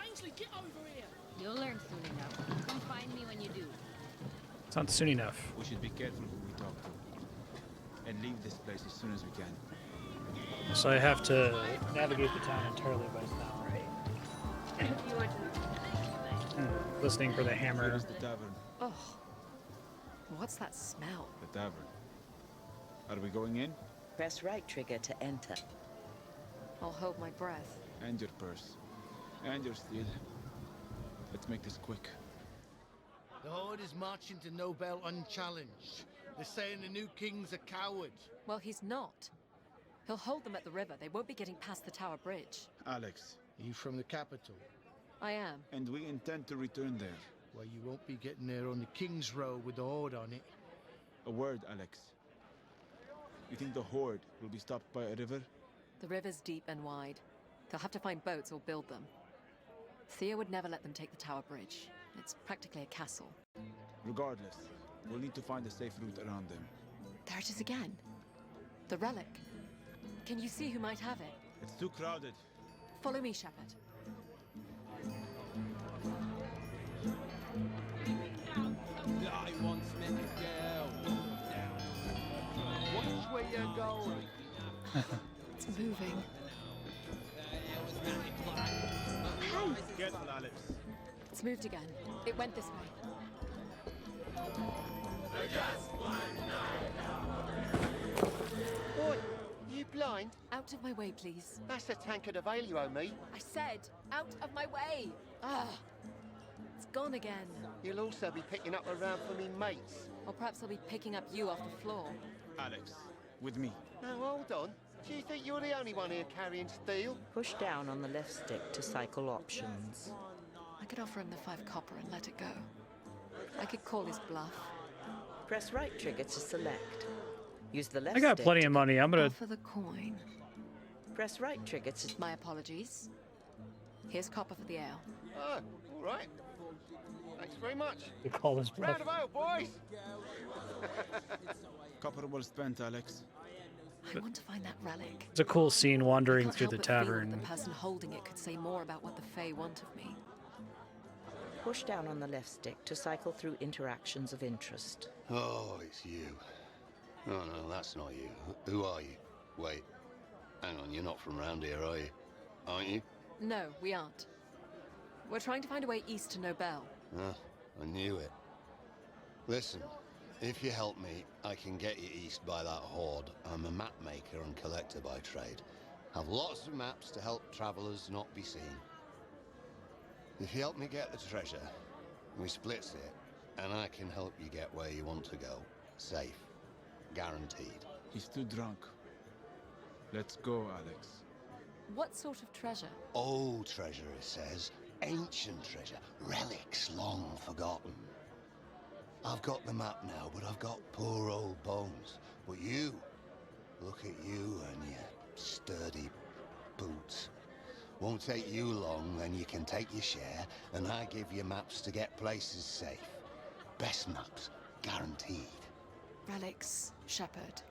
Ainsley, get over here! You'll learn soon enough. Come find me when you do. It's not soon enough. We should be careful who we talk to. And leave this place as soon as we can. So I have to navigate the town entirely by sound, right? You want to know? Listening for the hammer. Here's the tavern. Oh, what's that smell? The tavern. Are we going in? Press right trigger to enter. I'll hold my breath. And your purse. And your steel. Let's make this quick. The Horde is marching to Nobel unchallenged. They're saying the new king's a coward. Well, he's not. He'll hold them at the river. They won't be getting past the Tower Bridge. Alex. Are you from the capital? I am. And we intend to return there. Well, you won't be getting there on the King's Road with the Horde on it. A word, Alex. You think the Horde will be stopped by a river? The river's deep and wide. They'll have to find boats or build them. Thea would never let them take the Tower Bridge. It's practically a castle. Regardless, we'll need to find a safe route around them. There it is again. The relic. Can you see who might have it? It's too crowded. Follow me, Shepard. I once met a girl. Watch where you're going. It's moving. Careful, Alex. It's moved again. It went this way. Boy, you blind? Out of my way, please. That's a tankard of ale you owe me. I said, out of my way! Ah, it's gone again. You'll also be picking up around for me mates. Or perhaps I'll be picking up you off the floor. Alex, with me. Now, hold on. Do you think you're the only one here carrying steel? Push down on the left stick to cycle options. I could offer him the 5 copper and let it go. I could call his bluff. Press right trigger to select. Use the left I got stick plenty of money. I'm gonna... Offer the coin. Press right trigger to... My apologies. Here's copper for the ale. Oh, all right. Thanks very much. To call this bluff. Round of ale, boys! Copper well spent, Alex. I want to find that relic. It's a cool scene wandering Can't through help the but feel that tavern. the person holding it could say more about what the Fae want of me. Push down on the left stick to cycle through interactions of interest. Oh, it's you. Oh, no, that's not you. Who are you? Wait. Hang on, you're not from round here, are you? Aren't you? No, we aren't. We're trying to find a way east to Nobel. Ah, I knew it. Listen, if you help me, I can get you east by that Horde. I'm a map maker and collector by trade. Have lots of maps to help travelers not be seen. If you help me get the treasure, we splits it, and I can help you get where you want to go. Safe. Guaranteed. He's too drunk. Let's go, Alex. What sort of treasure? Old treasure, it says. Ancient treasure. Relics long forgotten. I've got the map now, but I've got poor old bones. But you, look at you and your sturdy boots. Won't take you long, then you can take your share, and I give you maps to get places safe. Best maps, guaranteed. Relics, Shepard.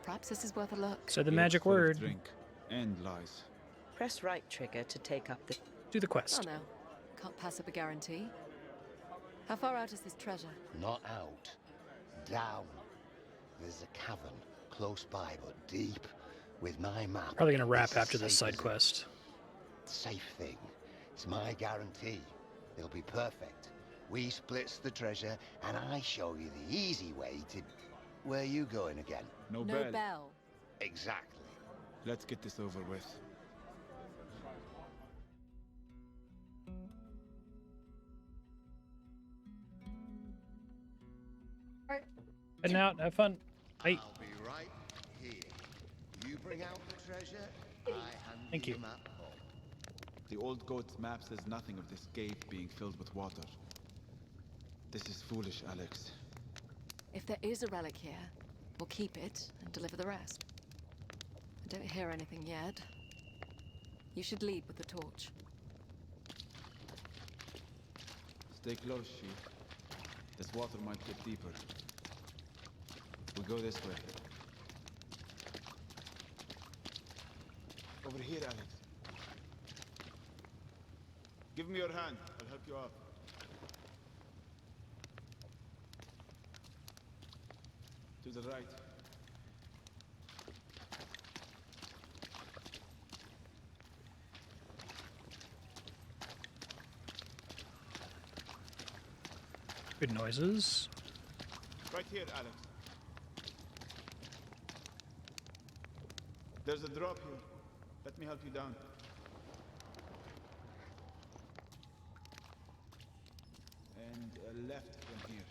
Perhaps this is worth a look. So the He magic looks full of word. drink and lies. Press right trigger to take up the... Do the quest. Oh no, can't pass up a guarantee. How far out is this treasure? Not out. Down. There's a cavern close by, but deep. With my map. Probably gonna wrap it's after this safe side as a quest. safe thing. It's my guarantee. It'll be perfect. We splits the treasure, and I show you the easy way to... Where you going again? No No bell. bell. Exactly. Let's get this over with. Heading out. Have fun. Bye. I'll be right here. You bring out the treasure, I hand Thank you you. the map home. The old goat's map says nothing of this cave being filled with water. This is foolish, Alex. If there is a relic here, we'll keep it and deliver the rest. I don't hear anything yet. You should lead with the torch. Stay close, Chief. This water might get deeper. We go this way. Over here, Alex. Give me your hand. I'll help you out. To the right. Good noises. Right here, Alex. There's a drop here. Let me help you down. And left from here.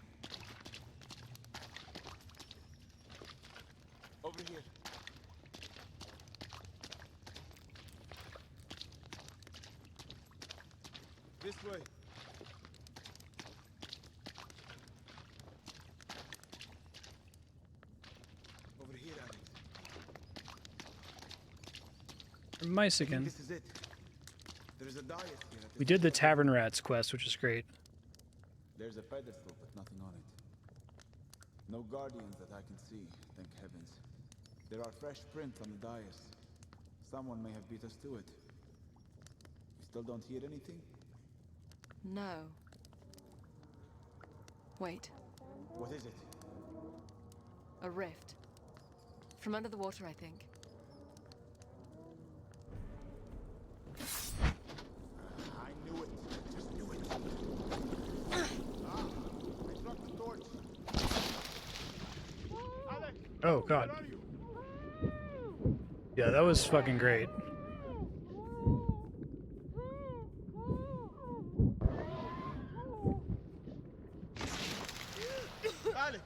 Over here. This way. Over here, Alex. Mice again. This is it. There is a dais here. at We this did the spot. Tavern Rats quest, which is great. There's a pedestal, but nothing on it. No guardians that I can see, thank heavens. There are fresh prints on the dais. Someone may have beat us to it. You still don't hear anything? No. Wait, What is it? a rift. From under the water, I think. I knew it. Just knew it. I dropped the torch. Alex! Oh god. Where are you? Yeah, that was fucking great. Alex!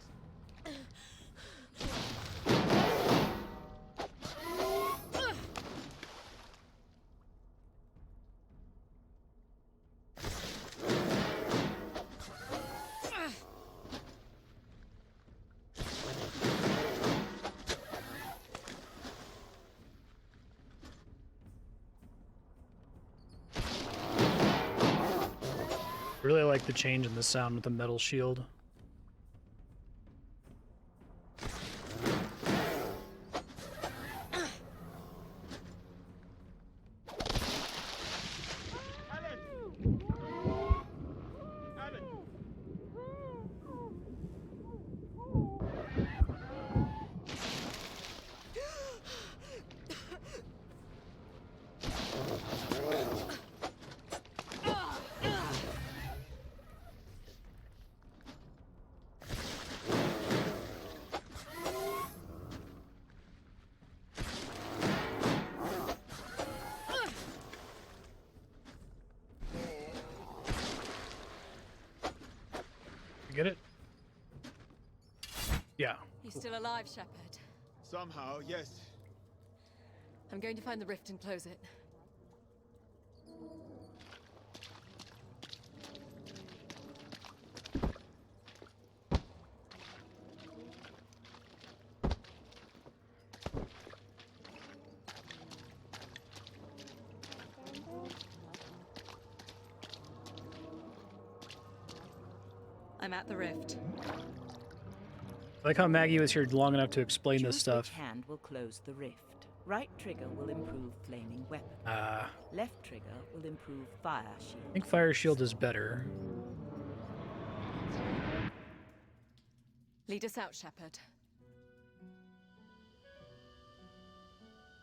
Really like the change in the sound with the metal shield. Get it? Yeah. He's still alive, Shepherd. Somehow, yes. I'm going to find the rift and close it. I'm at the rift. I like how Maggie was here long enough to explain this Choose stuff. which hand will close the rift. Right trigger will improve flaming weapon. Left trigger will improve fire shield. I think fire shield is better. Lead us out, Shepard.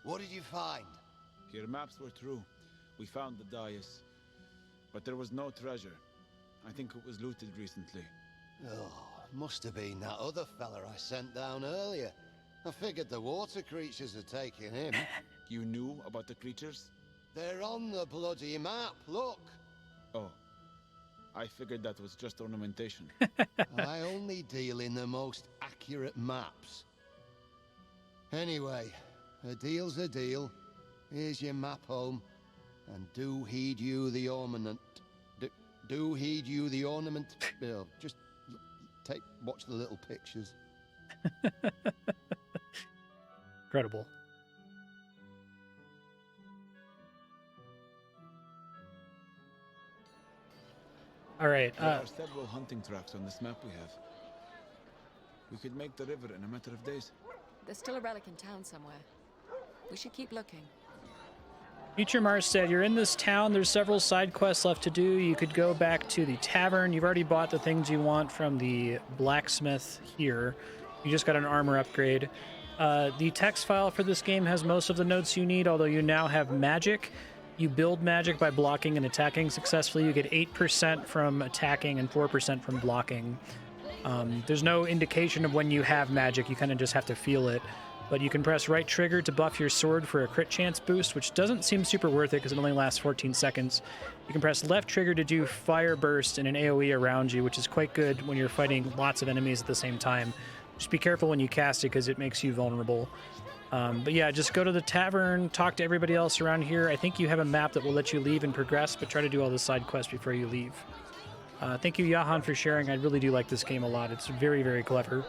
What did you find? Your maps were true. We found the dais. But there was no treasure. I think it was looted recently. Oh, must have been that other fella I sent down earlier. I figured the water creatures had taken him. You knew about the creatures? They're on the bloody map, look! Oh. I figured that was just ornamentation. I only deal in the most accurate maps. Anyway, a deal's a deal. Here's your map home. And do heed you the ornament. Do heed you the ornament. Just watch the little pictures. Incredible. All right. There are several hunting tracks on this map we have. We could make the river in a matter of days. There's still a relic in town somewhere. We should keep looking. Future Marstead, you're in this town. There's several side quests left to do. You could go back to the tavern. You've already bought the things you want from the blacksmith here. You just got an armor upgrade. The text file for this game has most of the notes you need, although you now have magic. You build magic by blocking and attacking successfully. You get 8% from attacking and 4% from blocking. There's no indication of when you have magic. You kind of just have to feel it. But you can press right trigger to buff your sword for a crit chance boost, which doesn't seem super worth it because it only lasts 14 seconds. You can press left trigger to do fire burst and an AoE around you, which is quite good when you're fighting lots of enemies at the same time. Just be careful when you cast it because it makes you vulnerable. But yeah, just go to the tavern, talk to everybody else around here. I think you have a map that will let you leave and progress, but try to do all the side quests before you leave. Thank you, Yahan, for sharing. I really do like this game a lot. It's very, very clever.